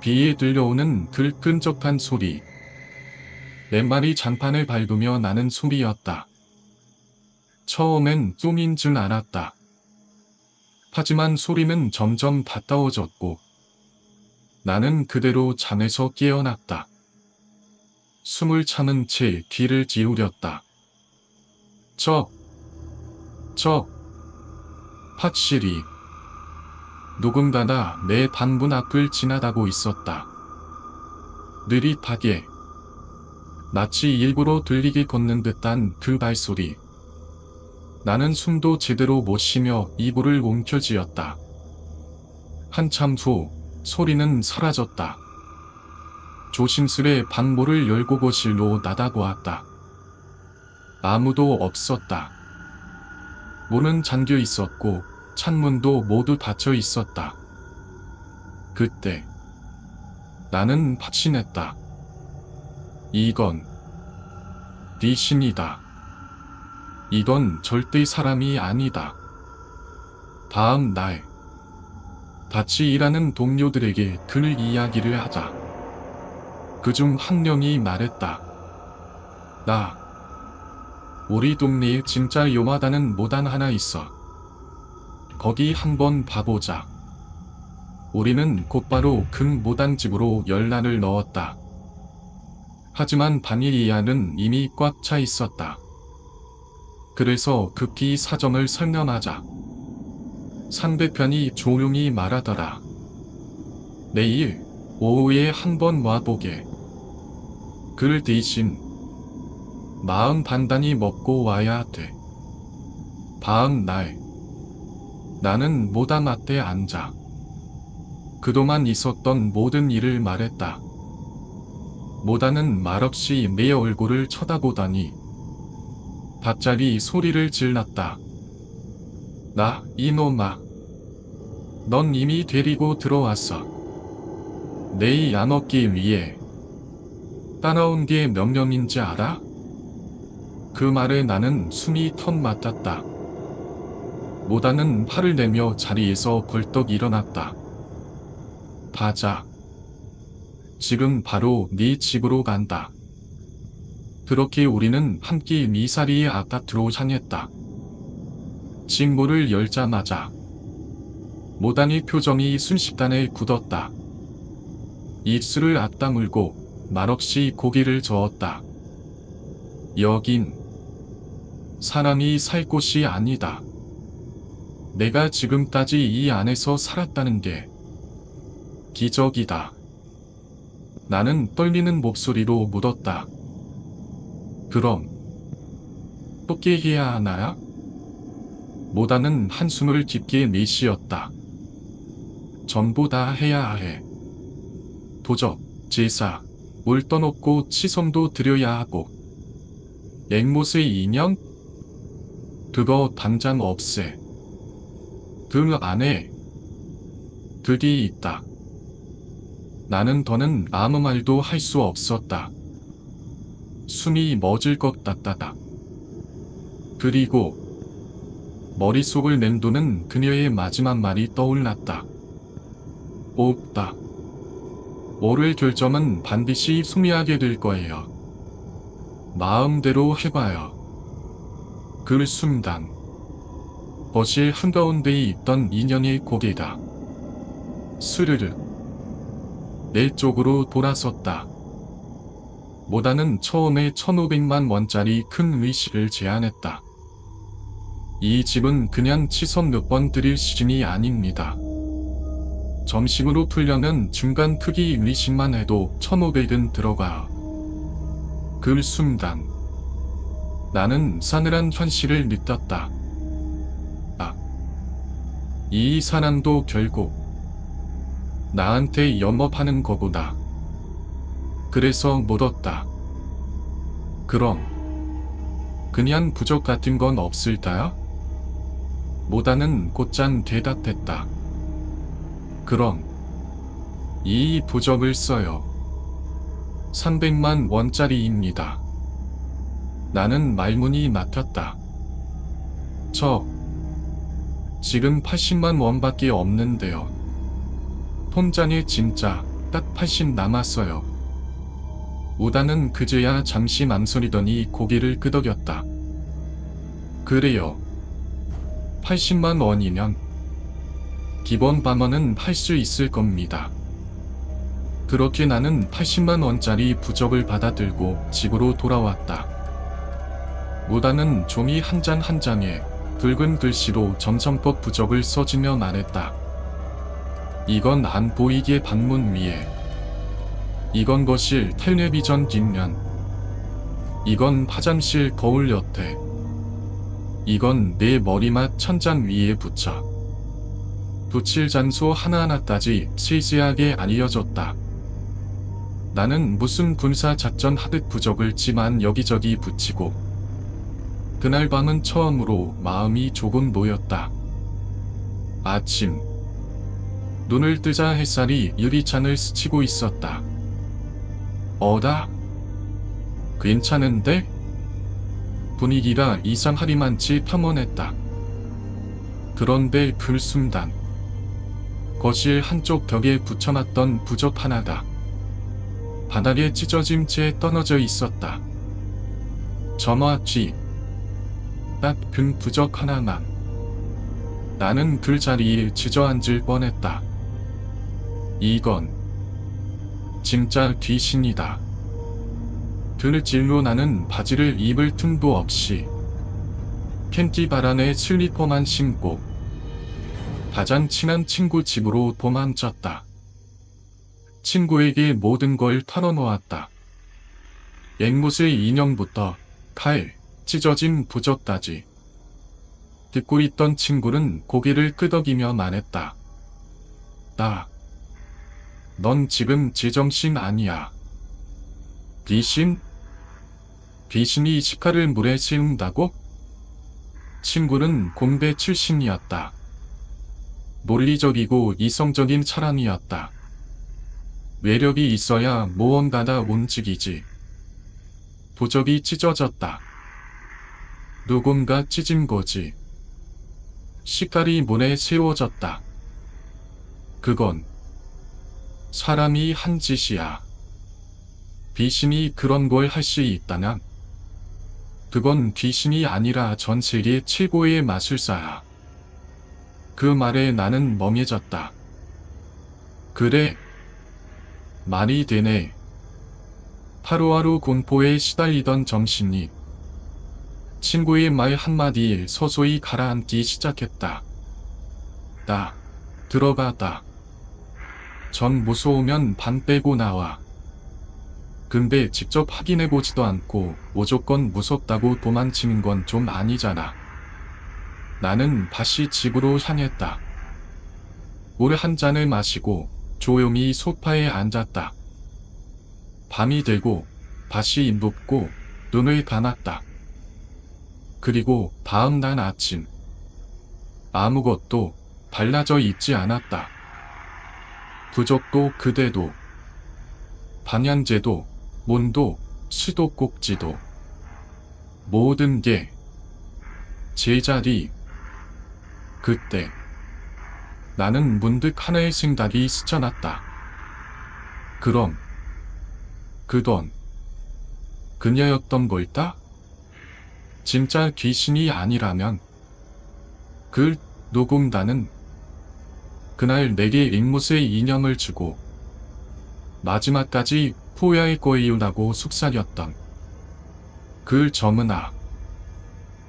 비에 들려오는 그 끈적한 소리. 맨발이 장판을 밟으며 나는 소리였다. 처음엔 꿈인 줄 알았다. 하지만 소리는 점점 가까워졌고 나는 그대로 잠에서 깨어났다. 숨을 참은 채 귀를 기울였다. 확실히 누군가가 내 방문 앞을 지나가고 있었다. 느릿하게 마치 일부러 들리게 걷는 듯한 그 발소리. 나는 숨도 제대로 못 쉬며 이불을 움켜쥐었다. 한참 후 소리는 사라졌다. 조심스레 방문을 열고 거실로 나다보았다. 아무도 없었다. 문은 잠겨 있었고 창문도 모두 닫혀 있었다. 그때 나는 확신했다. 이건 귀신이다. 이건 절대 사람이 아니다. 다음 날 같이 일하는 동료들에게 그 이야기를 하자 그중 한 명이 말했다. 우리 동네에 진짜 요마다는 모단 하나 있어. 거기 한번 봐보자. 우리는 곧바로 큰 모단집으로 열란을 넣었다. 하지만 바닐리아는 이미 꽉 차 있었다. 그래서 급히 사정을 설명하자 상대편이 조용히 말하더라. 내일 오후에 한번 와보게. 그 대신 마음 단단히 먹고 와야 돼. 다음 날 나는 모단 앞에 앉아 그동안 있었던 모든 일을 말했다. 모단은 말없이 내 얼굴을 쳐다보더니 밭자리 소리를 질렀다. 이놈아. 넌 이미 데리고 들어왔어. 내 양어기 위에 따라온 게 몇 명인지 알아? 그 말에 나는 숨이 턱 막혔다. 모단은 화를 내며 자리에서 벌떡 일어났다. 가자. 지금 바로 네 집으로 간다. 그렇게 우리는 함께 미사리의 아파트로 향했다. 집 문을 열자마자 모단의 표정이 순식간에 굳었다. 입술을 앞다물고 말없이 고개를 저었다. 여긴 사람이 살 곳이 아니다. 내가 지금까지 이 안에서 살았다는 게 기적이다. 나는 떨리는 목소리로 물었다. 그럼 어떻게 해야 하나요? 모단은 한숨을 깊게 내쉬었다. 전부 다 해야 해. 도적, 제사, 물 떠놓고 치성도 드려야 하고 앵못의 인형? 그거 당장 없애. 그 안에 들이 있다. 나는 더는 아무 말도 할 수 없었다. 숨이 멎을 것 같다다. 그리고 머릿속을 맴도는 그녀의 마지막 말이 떠올랐다. 없다. 오를 결점은 반드시 소미하게 될 거예요. 마음대로 해봐요. 그 순간 거실 한가운데에 있던 인형의 고개가 스르르 내 쪽으로 돌아섰다. 모단은 처음에 1,500만 원짜리 큰 의식을 제안했다. 이 집은 그냥 치석 몇 번 드릴 수준이 아닙니다. 점심으로 풀려면 중간 크기 의식만 해도 1,500은 들어가. 그 순간 나는 싸늘한 현실을 느꼈다. 이 사람도 결국 나한테 염업하는 거구나. 그래서 물었다. 그럼 그냥 부적 같은 건 없을까요? 모단은 곧장 대답했다. 그럼 이 부적을 써요. 300만 원짜리입니다. 나는 말문이 막혔다. 지금 80만 원밖에 없는데요. 통장에 진짜 딱 80 남았어요. 모단은 그제야 잠시 망설이더니 고개를 끄덕였다. 그래요. 80만 원이면 기본 방어는 할 수 있을 겁니다. 그렇게 나는 80만 원짜리 부적을 받아들고 집으로 돌아왔다. 모단은 종이 한 장 한 장에 붉은 글씨로 점성법 부적을 써주며 말했다. 이건 안 보이게 방문 위에. 이건 거실 텔레비전 뒷면. 이건 화장실 거울 옆에. 이건 내 머리맡 천장 위에 붙여. 붙일 장소 하나하나까지 세세하게 알려줬다. 나는 무슨 군사작전 하듯 부적을 집안 여기저기 붙이고 그날 밤은 처음으로 마음이 조금 놓였다. 아침 눈을 뜨자 햇살이 유리창을 스치고 있었다. 어다? 괜찮은데? 분위기가 이상하리만치 평온했다. 그런데 그 순간 거실 한쪽 벽에 붙여놨던 부적 하나가 바닥에 찢어진 채 떨어져 있었다. 점화지. 딱 금 부적 하나만. 나는 그 자리에 주저앉을 뻔했다. 이건 진짜 귀신이다. 들질로 나는 바지를 입을 틈도 없이 팬티 바란에 슬리퍼만 신고 가장 친한 친구 집으로 도망쳤다. 친구에게 모든 걸 털어놓았다. 앵무새 인형부터 칼, 찢어진 부적까지. 듣고 있던 친구는 고개를 끄덕이며 말했다. 넌 지금 제정신 아니야. 귀신? 귀신이 시카를 물에 씌운다고? 친구는 공대 출신이었다. 논리적이고 이성적인 사람이었다. 외력이 있어야 무언가가 움직이지. 부적이 찢어졌다. 누군가 찢은 거지. 시칼이 물에 세워졌다. 그건 사람이 한 짓이야. 귀신이 그런 걸 할 수 있다면 그건 귀신이 아니라 전 세계 최고의 마술사야. 그 말에 나는 멍해졌다. 그래, 말이 되네. 하루하루 공포에 시달리던 정신이 친구의 말 한마디에 서서히 가라앉기 시작했다. 들어가다. 전 무서우면 반 빼고 나와. 근데 직접 확인해보지도 않고 무조건 무섭다고 도망치는 건 좀 아니잖아. 나는 다시 집으로 향했다. 물 한 잔을 마시고 조용히 소파에 앉았다. 밤이 되고 다시 눕고 눈을 감았다. 그리고 다음 날 아침. 아무것도 달라져 있지 않았다. 부적도 그대도, 방향제도, 문도, 수도꼭지도, 모든 게 제자리. 그때 나는 문득 하나의 생각이 스쳐났다. 그럼 그건 그녀였던 걸까? 진짜 귀신이 아니라면 그 누군가는 그날 내게 앵무새 인형을 주고 마지막까지 후회할 거이유라고 속삭였던 그 점은아,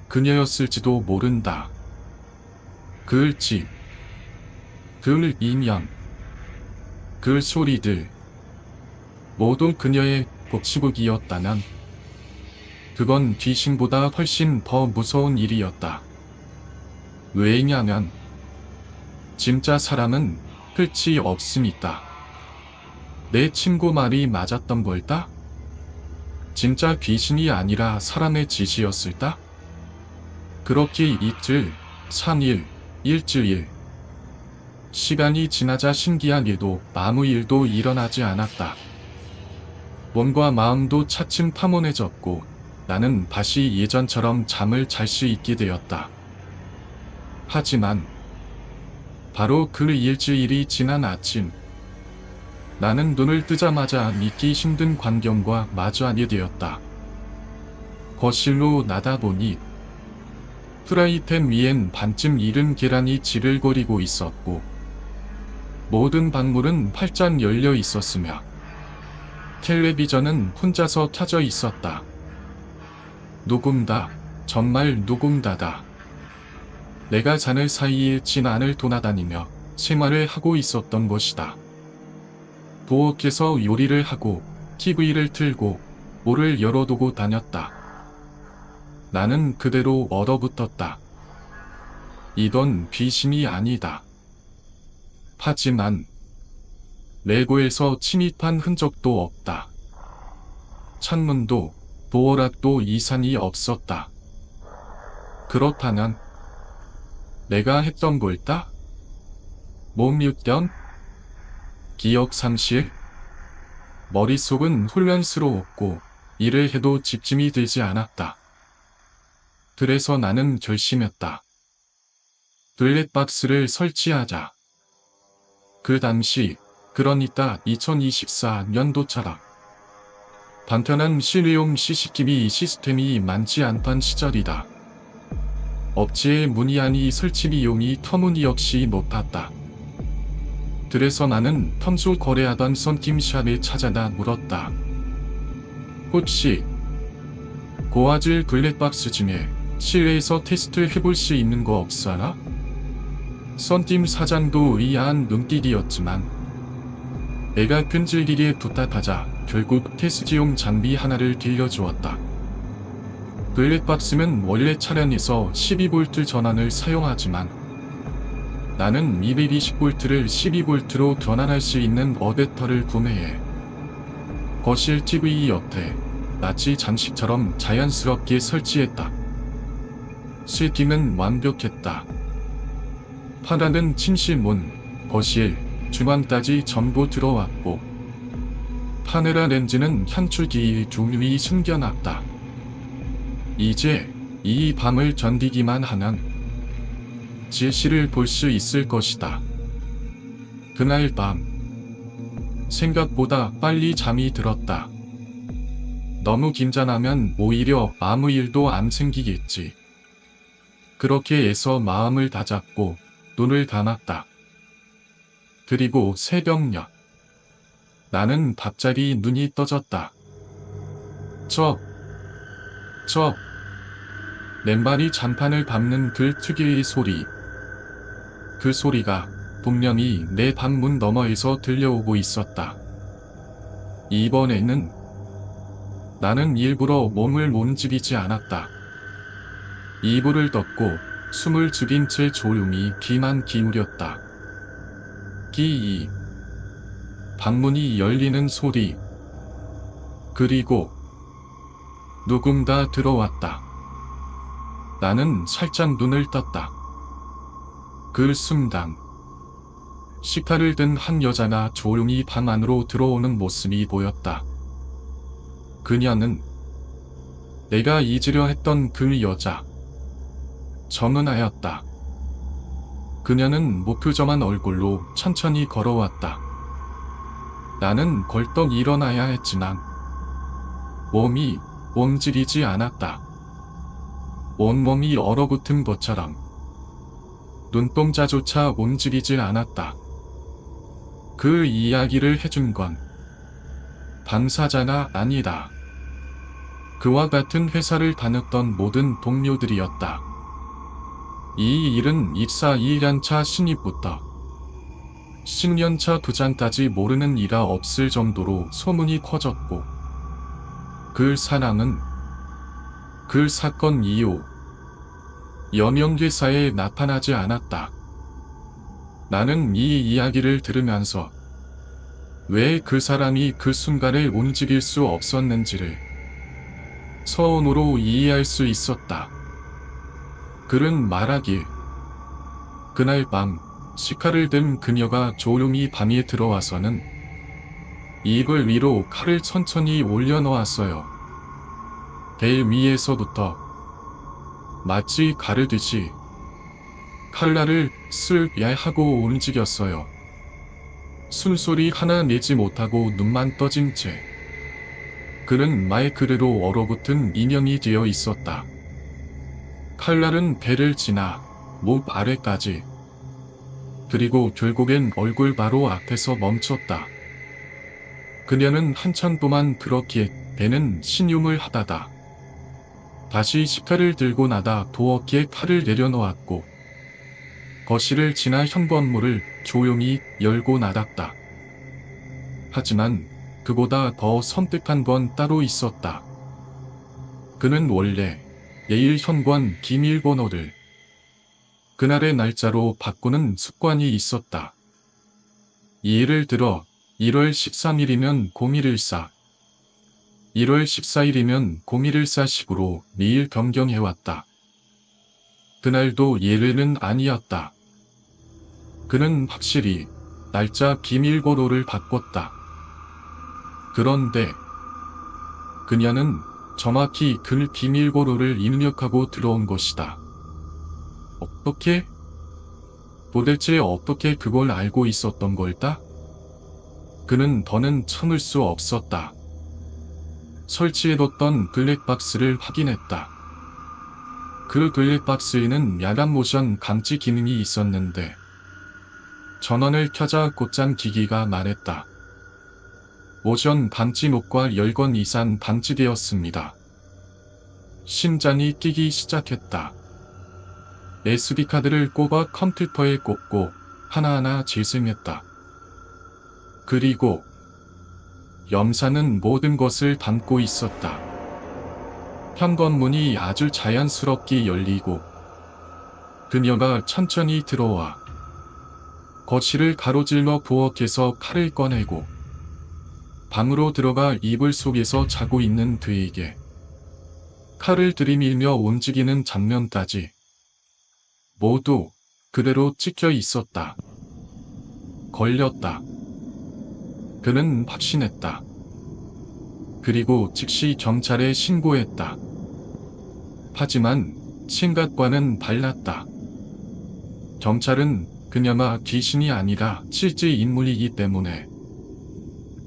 그녀였을지도 모른다. 그 집, 그 인형, 그 소리들, 모두 그녀의 복수극이었다면 그건 귀신보다 훨씬 더 무서운 일이었다. 왜냐면 진짜 사람은 끝이 없으니까. 내 친구 말이 맞았던 걸까? 진짜 귀신이 아니라 사람의 짓이었을까? 그렇게 이틀, 3일, 일주일. 시간이 지나자 신기하게도 아무 일도 일어나지 않았다. 몸과 마음도 차츰 타문해졌고 나는 다시 예전처럼 잠을 잘 수 있게 되었다. 하지만 바로 그 일주일이 지난 아침, 나는 눈을 뜨자마자 믿기 힘든 광경과 마주하게 되었다. 거실로 나다보니 프라이팬 위엔 반쯤 익은 계란이 지를거리고 있었고 모든 방문은 활짝 열려 있었으며 텔레비전은 혼자서 켜져 있었다. 누군가, 정말 누군가다. 내가 자는 사이에 진 안을 돌아다니며 생활을 하고 있었던 것이다. 부엌에서 요리를 하고 TV를 틀고 문을 열어두고 다녔다. 나는 그대로 얼어붙었다. 이건 귀신이 아니다. 하지만 레고에서 침입한 흔적도 없다. 창문도 도어락도 이상이 없었다. 그렇다면 내가 했던 걸까? 몸육견? 기억 상실? 머릿속은 혼란스러웠고 일을 해도 집중이 되지 않았다. 그래서 나는 결심했다. 블랙박스를 설치하자. 그 당시, 그러니까 2024년도처럼 간편한 실내용 CCTV 시스템이 많지 않던 시절이다. 업체에 문의하니 설치 비용이 터무니없이 높았다. 그래서 나는 평소 거래하던 썬킴샵에 찾아다 물었다. 혹시 고화질 블랙박스 중에 실내에서 테스트 해볼 수 있는 거 없어나? 썬킴 사장도 의아한 눈길이었지만 내가 끈질기게 부탁하자 결국 테스트용 장비 하나를 빌려주었다. 블랙박스는 원래 차량에서 12V 전환을 사용하지만 나는 220V를 12V로 전환할 수 있는 어댑터를 구매해 거실 TV 옆에 마치 장식처럼 자연스럽게 설치했다. 세팅은 완벽했다. 파라는 침실문, 거실, 주방까지 전부 들어왔고 파네라 렌즈는 현출기의 종류이 숨겨놨다. 이제 이 밤을 견디기만 하면 지시를 볼 수 있을 것이다. 그날 밤 생각보다 빨리 잠이 들었다. 너무 긴장하면 오히려 아무 일도 안 생기겠지. 그렇게 애써 마음을 다잡고 눈을 감았다. 그리고 새벽녘 나는 갑자기 눈이 떠졌다. 맨발이 잔판을 밟는 그 특유의 소리. 그 소리가 분명히 내 방문 너머에서 들려오고 있었다. 이번에는 나는 일부러 몸을 움직이지 않았다. 이불을 덮고 숨을 죽인 채 조용히 귀만 기울였다. 끼이. 방문이 열리는 소리. 그리고 누군가 들어왔다. 나는 살짝 눈을 떴다. 그 순간 식칼을 든 한 여자가 조용히 방 안으로 들어오는 모습이 보였다. 그녀는 내가 잊으려 했던 그 여자 정은아였다. 그녀는 무표정한 얼굴로 천천히 걸어왔다. 나는 벌떡 일어나야 했지만 몸이 움직이지 않았다. 온몸이 얼어붙은 것처럼 눈동자조차 움직이지 않았다. 그 이야기를 해준 건 당사자가 아니다. 그와 같은 회사를 다녔던 모든 동료들이었다. 이 일은 입사 1년차 신입부터 10년차 부장까지 모르는 이가 없을 정도로 소문이 커졌고 그 사람은 그 사건 이후 여명회사에 나타나지 않았다. 나는 이 이야기를 들으면서 왜 그 사람이 그 순간을 움직일 수 없었는지를 서운으로 이해할 수 있었다. 그는 말하길 그날 밤 식칼을 든 그녀가 조용히 방에 들어와서는 이불 위로 칼을 천천히 올려놓았어요. 배 위에서부터 마치 가르듯이 칼날을 쓱 하고 움직였어요. 숨소리 하나 내지 못하고 눈만 떠진 채 그는 마이크로 얼어붙은 인형이 되어 있었다. 칼날은 배를 지나 목 아래까지 그리고 결국엔 얼굴 바로 앞에서 멈췄다. 그녀는 한참 동안 그렇게 배는 신용을 하다가 다시 식칼을 들고 나다 도어키에 칼을 내려놓았고 거실을 지나 현관문을 조용히 열고 나갔다. 하지만 그보다 더 섬뜩한 건 따로 있었다. 그는 원래 내일 현관 비밀번호를 그날의 날짜로 바꾸는 습관이 있었다. 예를 들어 1월 13일이면 0114, 1월 14일이면 0114식으로 매일 변경해왔다. 그날도 예외는 아니었다. 그는 확실히 날짜 비밀번호를 바꿨다. 그런데 그녀는 정확히 그 비밀번호를 입력하고 들어온 것이다. 어떻게? 도대체 어떻게 그걸 알고 있었던 걸까? 그는 더는 참을 수 없었다. 설치해뒀던 블랙박스를 확인했다. 그 블랙박스에는 야간 모션 감지 기능이 있었는데 전원을 켜자 곧장 기기가 말했다. 모션 감지 녹화 10건 이상 방지되었습니다. 심장이 뛰기 시작했다. SD카드를 꼽아 컴퓨터에 꽂고 하나하나 재생했다. 그리고 염사는 모든 것을 담고 있었다. 현관문이 아주 자연스럽게 열리고 그녀가 천천히 들어와 거실을 가로질러 부엌에서 칼을 꺼내고 방으로 들어가 이불 속에서 자고 있는 그에게 칼을 들이밀며 움직이는 장면까지 모두 그대로 찍혀 있었다. 걸렸다. 그는 확신했다. 그리고 즉시 경찰에 신고했다. 하지만 생각과는 달랐다. 경찰은 그녀가 귀신이 아니라 실제 인물이기 때문에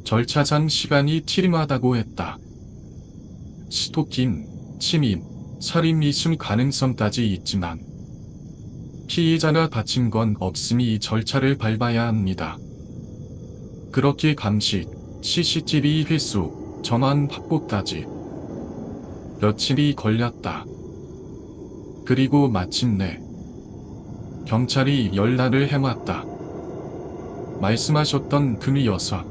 절차상 시간이 필요하다고 했다. 스토킹, 침입, 살인 미수 가능성까지 있지만 피해자가 다친 건 없으니 절차를 밟아야 합니다. 그렇게 감식, CCTV 회수, 전환 확보까지 며칠이 걸렸다. 그리고 마침내 경찰이 연락을 해왔다. 말씀하셨던 그 여성,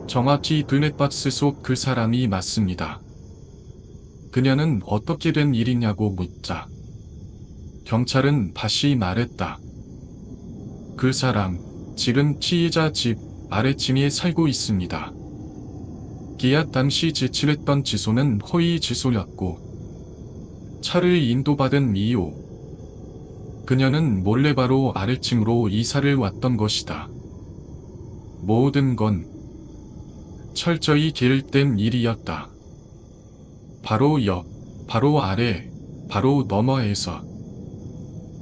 정확히 블랙박스 속 그 사람이 맞습니다. 그녀는 어떻게 된 일이냐고 묻자 경찰은 다시 말했다. 그 사람, 지금 피해자 집 아래층에 살고 있습니다. 계약 당시 제출했던 주소는 허위 주소였고 차를 인도받은 이유, 그녀는 몰래 바로 아래층으로 이사를 왔던 것이다. 모든 건 철저히 계획된 일이었다. 바로 옆, 바로 아래, 바로 너머에서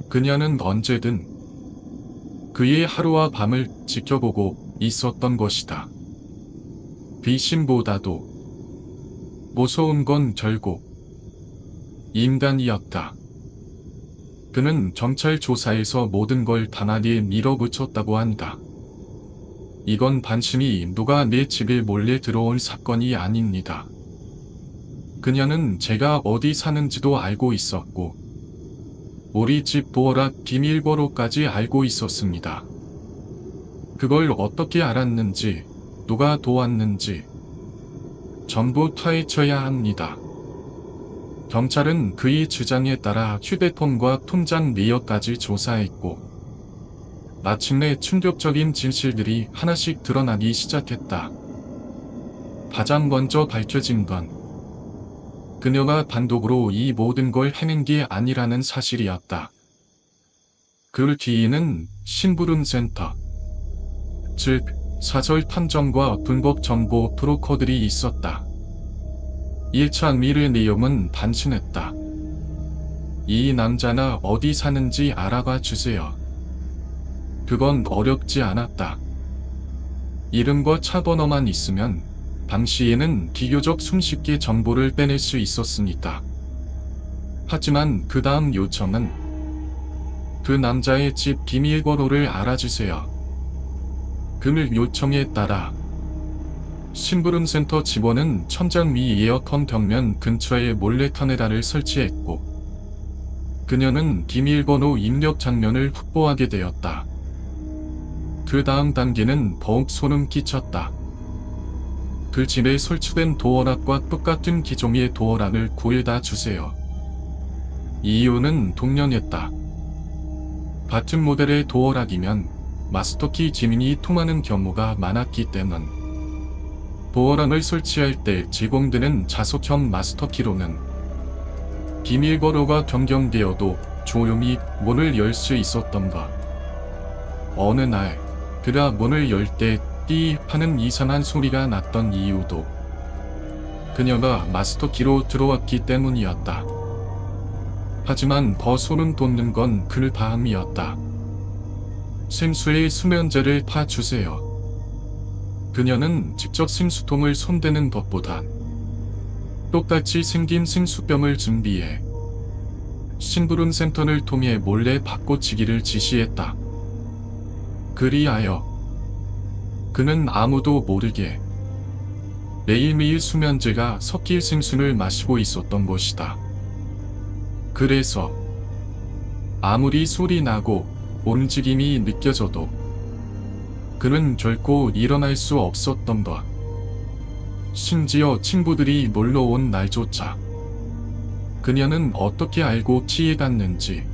그녀는 언제든 그의 하루와 밤을 지켜보고 있었던 것이다. 귀신보다도 무서운 건 결국 인간이었다. 그는 경찰 조사에서 모든 걸 단아리에 밀어붙였다고 한다. 이건 단순히 누가 내 집에 몰래 들어온 사건이 아닙니다. 그녀는 제가 어디 사는지도 알고 있었고 우리 집 도어락 비밀번호까지 알고 있었습니다. 그걸 어떻게 알았는지, 누가 도왔는지 전부 파헤쳐야 합니다. 경찰은 그의 주장에 따라 휴대폰과 통장 내역까지 조사했고 마침내 충격적인 진실들이 하나씩 드러나기 시작했다. 가장 먼저 밝혀진 건 그녀가 단독으로 이 모든 걸 해낸 게 아니라는 사실이었다. 그 뒤에는 심부름센터, 즉 사설 탐정과 불법 정보 브로커들이 있었다. 1차 미르의 내용은 단순했다. 이 남자나 어디 사는지 알아봐 주세요. 그건 어렵지 않았다. 이름과 차 번호만 있으면 당시에는 비교적 손쉽게 정보를 빼낼 수 있었으니까. 하지만 그 다음 요청은 그 남자의 집 비밀번호를 알아주세요. 그 요청에 따라 심부름센터 직원은 천장 위 에어컨 벽면 근처에 몰래 카메라를 설치했고 그녀는 비밀번호 입력 장면을 확보하게 되었다. 그 다음 단계는 더욱 소름 끼쳤다. 그 집에 설치된 도어락과 똑같은 기종의 도어락을 구해다 주세요. 이유는 동령했다. 같은 모델의 도어락이면 마스터키 지문이 통하는 경우가 많았기 때문. 도어락을 설치할 때 제공되는 자석형 마스터키로는 비밀번호가 변경되어도 조용히 문을 열 수 있었던 것. 어느 날 그가 문을 열 때 띠 하는 이상한 소리가 났던 이유도 그녀가 마스터키로 들어왔기 때문이었다. 하지만 더 소름 돋는 건 그 다음이었다. 생수의 수면제를 파주세요. 그녀는 직접 생수통을 손대는 것보다 똑같이 생긴 생수병을 준비해 심부름 센터를 통해 몰래 바꿔치기를 지시했다. 그리하여 그는 아무도 모르게 매일매일 수면제가 섞일 생수를 마시고 있었던 것이다. 그래서 아무리 소리 나고 움직임이 느껴져도 그는 결코 일어날 수 없었던 것. 심지어 친구들이 놀러 온 날조차 그녀는 어떻게 알고 피해갔는지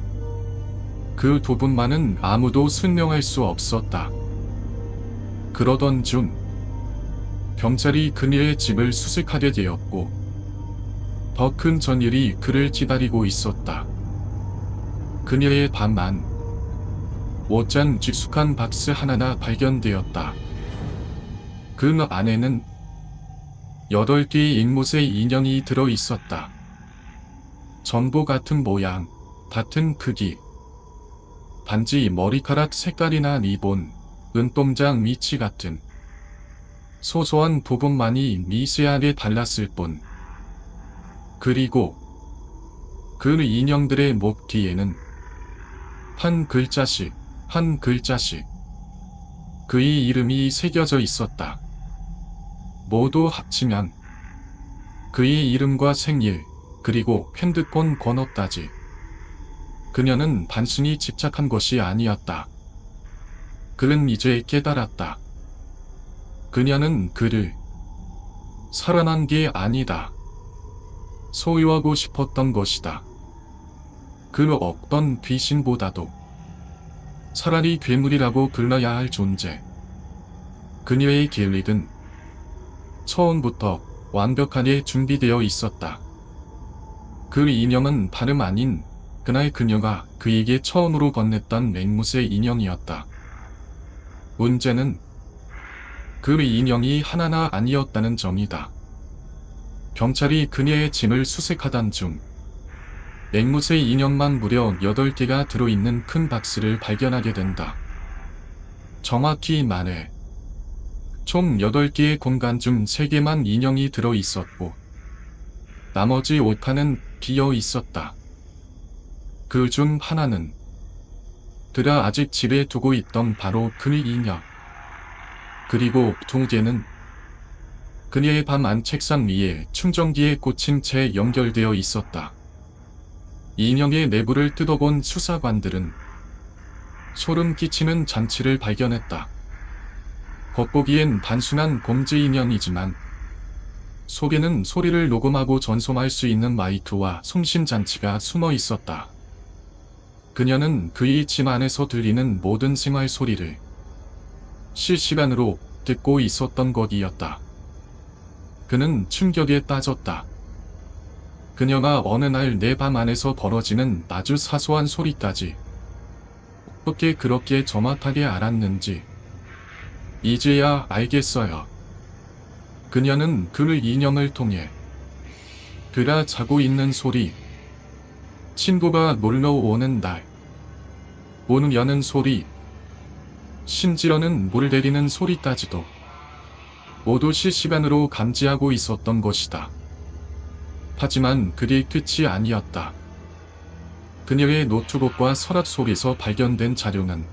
그 부분만은 아무도 설명할 수 없었다. 그러던 중 경찰이 그녀의 집을 수색하게 되었고 더 큰 전일이 그를 기다리고 있었다. 그녀의 밤안 옷잔 깊숙한 박스 하나가 발견되었다. 그 안에는 8개의 앵무새 인형이 들어 있었다. 전부 같은 모양, 같은 크기. 단지 머리카락 색깔이나 리본, 눈동자 위치 같은 소소한 부분만이 미세하게 달랐을 뿐. 그리고 그 인형들의 목 뒤에는 한 글자씩 그의 이름이 새겨져 있었다. 모두 합치면 그의 이름과 생일, 그리고 핸드폰 번호까지. 그녀는 단순히 집착한 것이 아니었다. 그는 이제 깨달았다. 그녀는 그를 사랑한 게 아니다. 소유하고 싶었던 것이다. 그 어떤 귀신보다도 차라리 괴물이라고 불러야 할 존재. 그녀의 계획은 처음부터 완벽하게 준비되어 있었다. 그 인형은 다름 아닌 그날 그녀가 그에게 처음으로 건넸던 앵무새 인형이었다. 문제는 그 인형이 하나가 아니었다는 점이다. 경찰이 그녀의 짐을 수색하던 중 앵무새 인형만 무려 8개가 들어있는 큰 박스를 발견하게 된다. 정확히 말해 총 8개의 공간 중 3개만 인형이 들어있었고 나머지 5칸은 비어 있었다. 그 중 하나는 그가 아직 집에 두고 있던 바로 그 인형. 그리고 2개는 그녀의 밤안 책상 위에 충전기에 꽂힌 채 연결되어 있었다. 인형의 내부를 뜯어본 수사관들은 소름 끼치는 장치를 발견했다. 겉보기엔 단순한 곰지 인형이지만 속에는 소리를 녹음하고 전송할 수 있는 마이크와 송신 장치가 숨어 있었다. 그녀는 그의 집 안에서 들리는 모든 생활 소리를 실시간으로 듣고 있었던 것이었다. 그는 충격에 빠졌다. 그녀가 어느 날 내 밤 안에서 벌어지는 아주 사소한 소리까지 어떻게 그렇게 정확하게 알았는지 이제야 알겠어요. 그녀는 그 인형을 통해 그가 자고 있는 소리, 친구가 놀러 오는 날, 문 여는 소리, 심지어는 물 내리는 소리까지도 모두 실시간으로 감지하고 있었던 것이다. 하지만 그게 끝이 아니었다. 그녀의 노트북과 서랍 속에서 발견된 자료는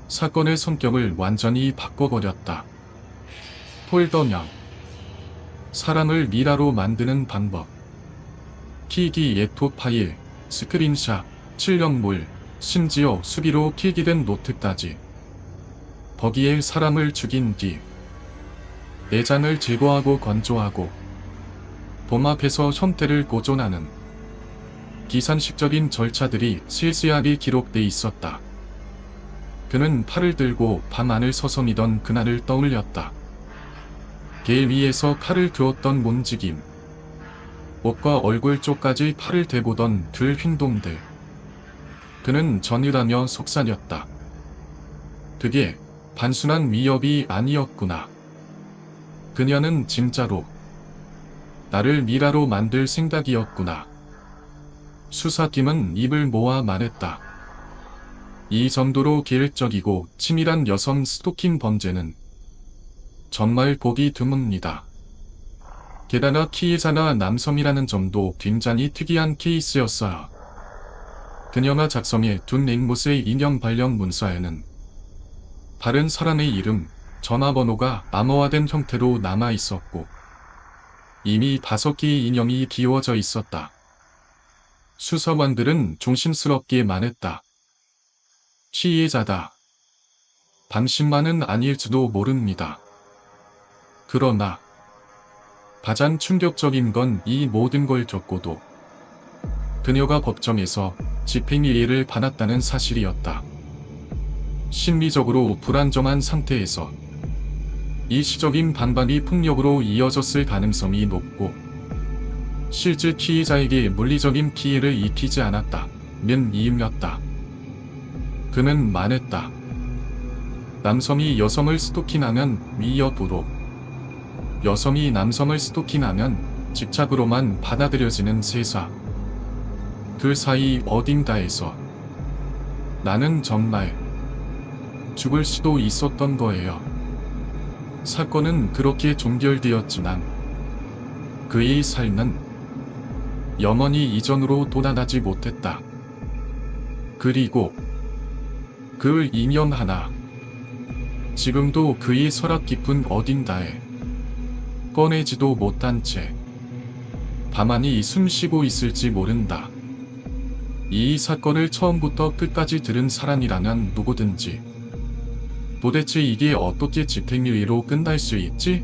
사건의 성격을 완전히 바꿔버렸다. 폴더명, 사람을 미라로 만드는 방법, 필기예토 파일, 스크린샷, 칠령물, 심지어 수기로 필기된 노트까지. 거기에 사람을 죽인 뒤 내장을 제거하고 건조하고 봉합해서 형태를 보존하는 기산식적인 절차들이 세세하게 기록돼 있었다. 그는 팔을 들고 밤 안을 서성이던 그날을 떠올렸다. 개 위에서 칼을 그었던 움직임, 목과 얼굴 쪽까지 팔을 대보던 그 행동들. 그는 전율하며 속삭였다. 그게 단순한 위협이 아니었구나. 그녀는 진짜로 나를 미라로 만들 생각이었구나. 수사팀은 입을 모아 말했다. 이 정도로 계획적이고 치밀한 여성 스토킹 범죄는 정말 보기 드뭅니다. 게다가 피해자가 남성이라는 점도 굉장히 특이한 케이스였어요. 그녀가 작성해 둔 앵못의 인형 발령 문서에는 다른 사람의 이름, 전화번호가 암호화된 형태로 남아 있었고 이미 5개의 인형이 기워져 있었다. 수사관들은 조심스럽게 말했다. 피해자다. 당신만은 아닐지도 모릅니다. 그러나 가장 충격적인 건 이 모든 걸 겪고도 그녀가 법정에서 집행유예를 받았다는 사실이었다. 심리적으로 불안정한 상태에서 일시적인 반박이 폭력으로 이어졌을 가능성이 높고 실제 피해자에게 물리적인 피해를 입히지 않았다는 이유였다. 그는 말했다. 남성이 여성을 스토킹하면 위협으로, 여성이 남성을 스토킹하면 집착으로만 받아들여지는 세상. 그 사이 어딘가에서 나는 정말 죽을 수도 있었던 거예요. 사건은 그렇게 종결되었지만 그의 삶은 영원히 이전으로 돌아가지 못했다. 그리고 그 인연 하나, 지금도 그의 서랍 깊은 어딘가에 꺼내지도 못한 채 가만히 숨쉬고 있을지 모른다. 이 사건을 처음부터 끝까지 들은 사람이라면 누구든지 도대체 이게 어떻게 집행유예로 끝날 수 있지?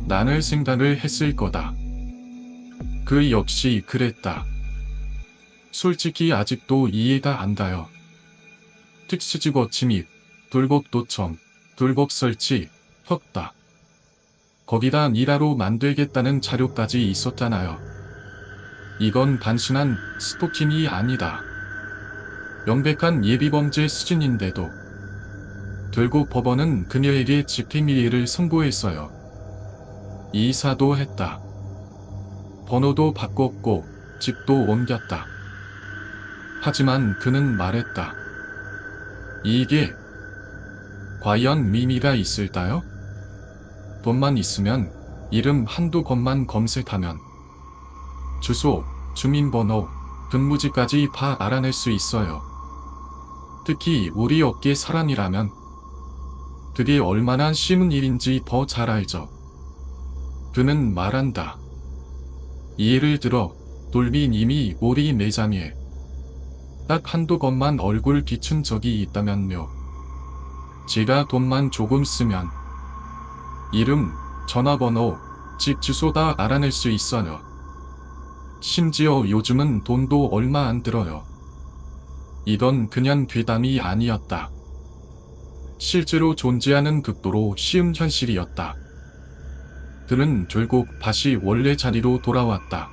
라는 생각을 했을 거다. 그 역시 그랬다. 솔직히 아직도 이해가 안 가요. 특수지구 침입, 돌복 도청, 돌복 설치, 혁다. 거기다 미라로 만들겠다는 자료까지 있었잖아요. 이건 단순한 스토킹이 아니다. 명백한 예비범죄 수준인데도 결국 법원은 그녀에게 집행유예를 선고했어요. 이사도 했다. 번호도 바꿨고 집도 옮겼다. 하지만 그는 말했다. 이게 과연 의미가 있을까요? 돈만 있으면 이름 한두 건만 검색하면 주소, 주민번호, 근무지까지 다 알아낼 수 있어요. 특히 우리 업계 사람이라면 그게 얼마나 쉬운 일인지 더 잘 알죠. 그는 말한다. 예를 들어 돌비님이 우리 매장에 딱 한두 건만 얼굴 비춘 적이 있다면요. 제가 돈만 조금 쓰면 이름, 전화번호, 집 주소 다 알아낼 수 있어요. 심지어 요즘은 돈도 얼마 안 들어요. 이건 그냥 괴담이 아니었다. 실제로 존재하는 극도로 쉬운 현실이었다. 그는 결국 다시 원래 자리로 돌아왔다.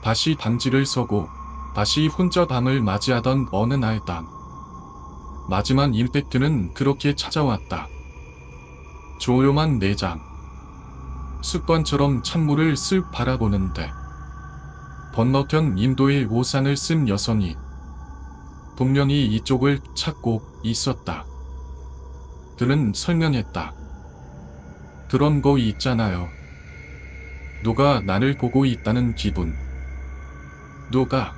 다시 방지를 서고 다시 혼자 밤을 맞이하던 어느 날 밤. 마지막 임팩트는 그렇게 찾아왔다. 조용한 매장. 습관처럼 찬물을 쓱 바라보는데 건너편 인도의 우산을 쓴 여성이 분명히 이쪽을 찾고 있었다. 그는 설명했다. 그런 거 있잖아요. 누가 나를 보고 있다는 기분. 누가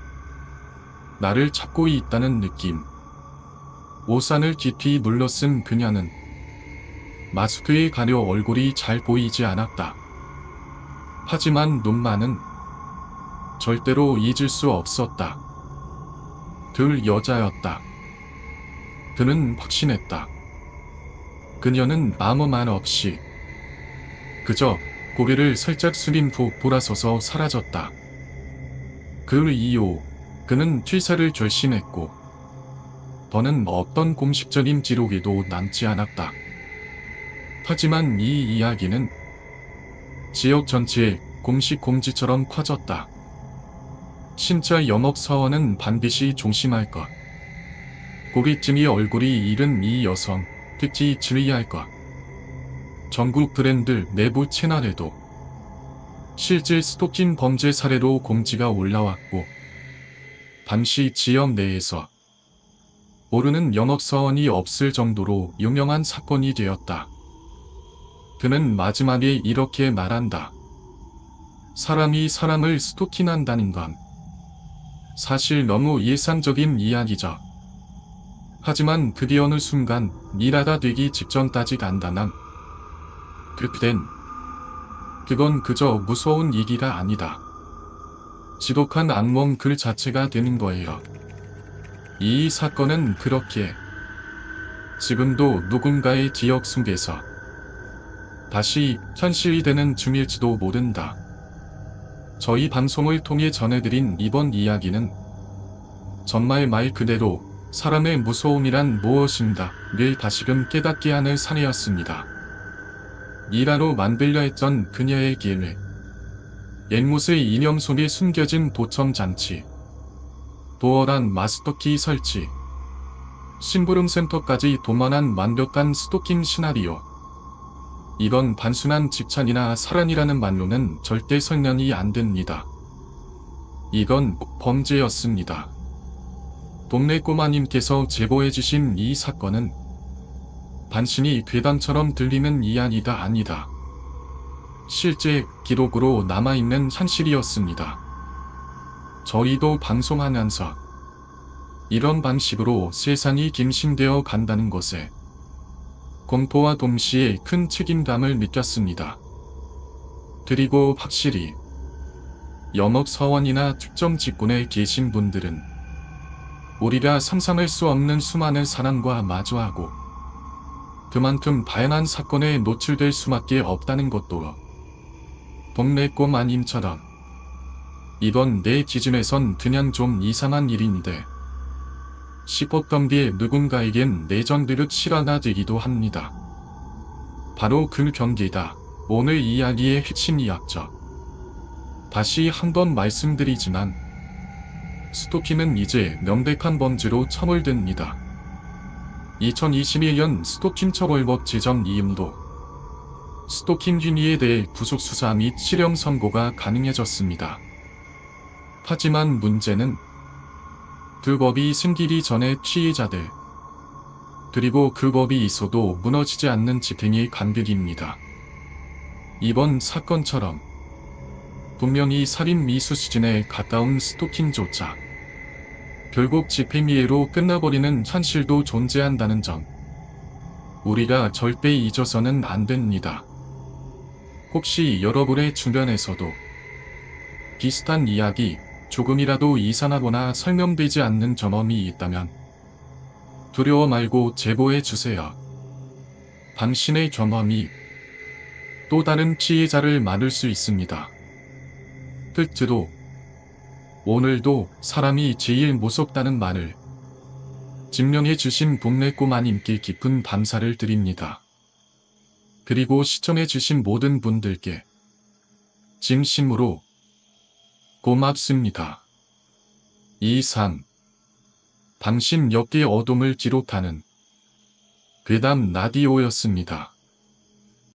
나를 찾고 있다는 느낌. 우산을 깊이 눌러쓴 그녀는 마스크에 가려 얼굴이 잘 보이지 않았다. 하지만 눈만은 절대로 잊을 수 없었다. 그 여자였다. 그는 확신했다. 그녀는 아무 말 없이 그저 고개를 살짝 숙인 후 돌아서서 사라졌다. 그 이후 그는 퇴사를 결심했고 더는 어떤 공식적인 기록에도 남지 않았다. 하지만 이 이야기는 지역 전체에 공식 공지처럼 퍼졌다. 진짜 영업사원은 반드시 조심할 것. 고깃집이 얼굴이 잃은 이 여성, 특히 주의할 것. 전국 브랜드 내부 채널에도 실제 스토킹 범죄 사례로 공지가 올라왔고 당시 지역 내에서 모르는 영업사원이 없을 정도로 유명한 사건이 되었다. 그는 마지막에 이렇게 말한다. 사람이 사람을 스토킹한다는 건 사실 너무 예상적인 이야기죠. 하지만 그게 어느 순간 일화가 되기 직전까지 간다면 그땐 그건 그저 무서운 얘기가 아니다. 지독한 악몽 그 자체가 되는 거예요. 이 사건은 그렇게 지금도 누군가의 기억 속에서 다시 현실이 되는 중일지도 모른다. 저희 방송을 통해 전해드린 이번 이야기는 정말 말 그대로 사람의 무서움이란 무엇인가를 다시금 깨닫게 하는 사례였습니다. 일화로 만들려 했던 그녀의 계획, 앵무새 이념 속에 숨겨진 도청 장치, 도어란 마스터키 설치, 심부름 센터까지 도만한 완벽한 스토킹 시나리오. 이건 단순한 집착이나 사랑이라는 말로는 절대 설명이 안 됩니다. 이건 범죄였습니다. 동네 꼬마님께서 제보해주신 이 사건은 단순히 괴담처럼 들리는 이야기가 아니다. 실제 기록으로 남아있는 현실이었습니다. 저희도 방송하면서 이런 방식으로 세상이 갱신되어 간다는 것에 공포와 동시에 큰 책임감을 느꼈습니다. 그리고 확실히 영업사원이나 특정 직군에 계신 분들은 우리가 상상할 수 없는 수많은 사람과 마주하고 그만큼 다양한 사건에 노출될 수밖에 없다는 것도 동네 꼬마님처럼 이건 내 기준에선 그냥 좀 이상한 일인데 싶었던 게 누군가에겐 내전드릇 실화가 되기도 합니다. 바로 그 경계가 오늘 이야기의 핵심이었죠. 다시 한번 말씀드리지만 스토킹은 이제 명백한 범죄로 처벌됩니다. 2021년 스토킹 처벌법 제정 이후로 스토킹 행위에 대해 구속 수사 및 실형 선고가 가능해졌습니다. 하지만 문제는 그 법이 생기기 전에 피해자들, 그리고 그 법이 있어도 무너지지 않는 집행의 간격입니다. 이번 사건처럼 분명히 살인 미수 수준에 가까운 스토킹조차 결국 집행유예로 끝나버리는 현실도 존재한다는 점, 우리가 절대 잊어서는 안 됩니다. 혹시 여러분의 주변에서도 비슷한 이야기, 조금이라도 이상하거나 설명되지 않는 경험이 있다면 두려워 말고 제보해 주세요. 당신의 경험이 또 다른 피해자를 막을 수 있습니다. 끝으로 오늘도 사람이 제일 무섭다는 말을 증명해 주신 동네 꼬마님께 깊은 감사를 드립니다. 그리고 시청해 주신 모든 분들께 진심으로 고맙습니다. 이상 당신 역의 어둠을 기록하는 괴담 라디오였습니다.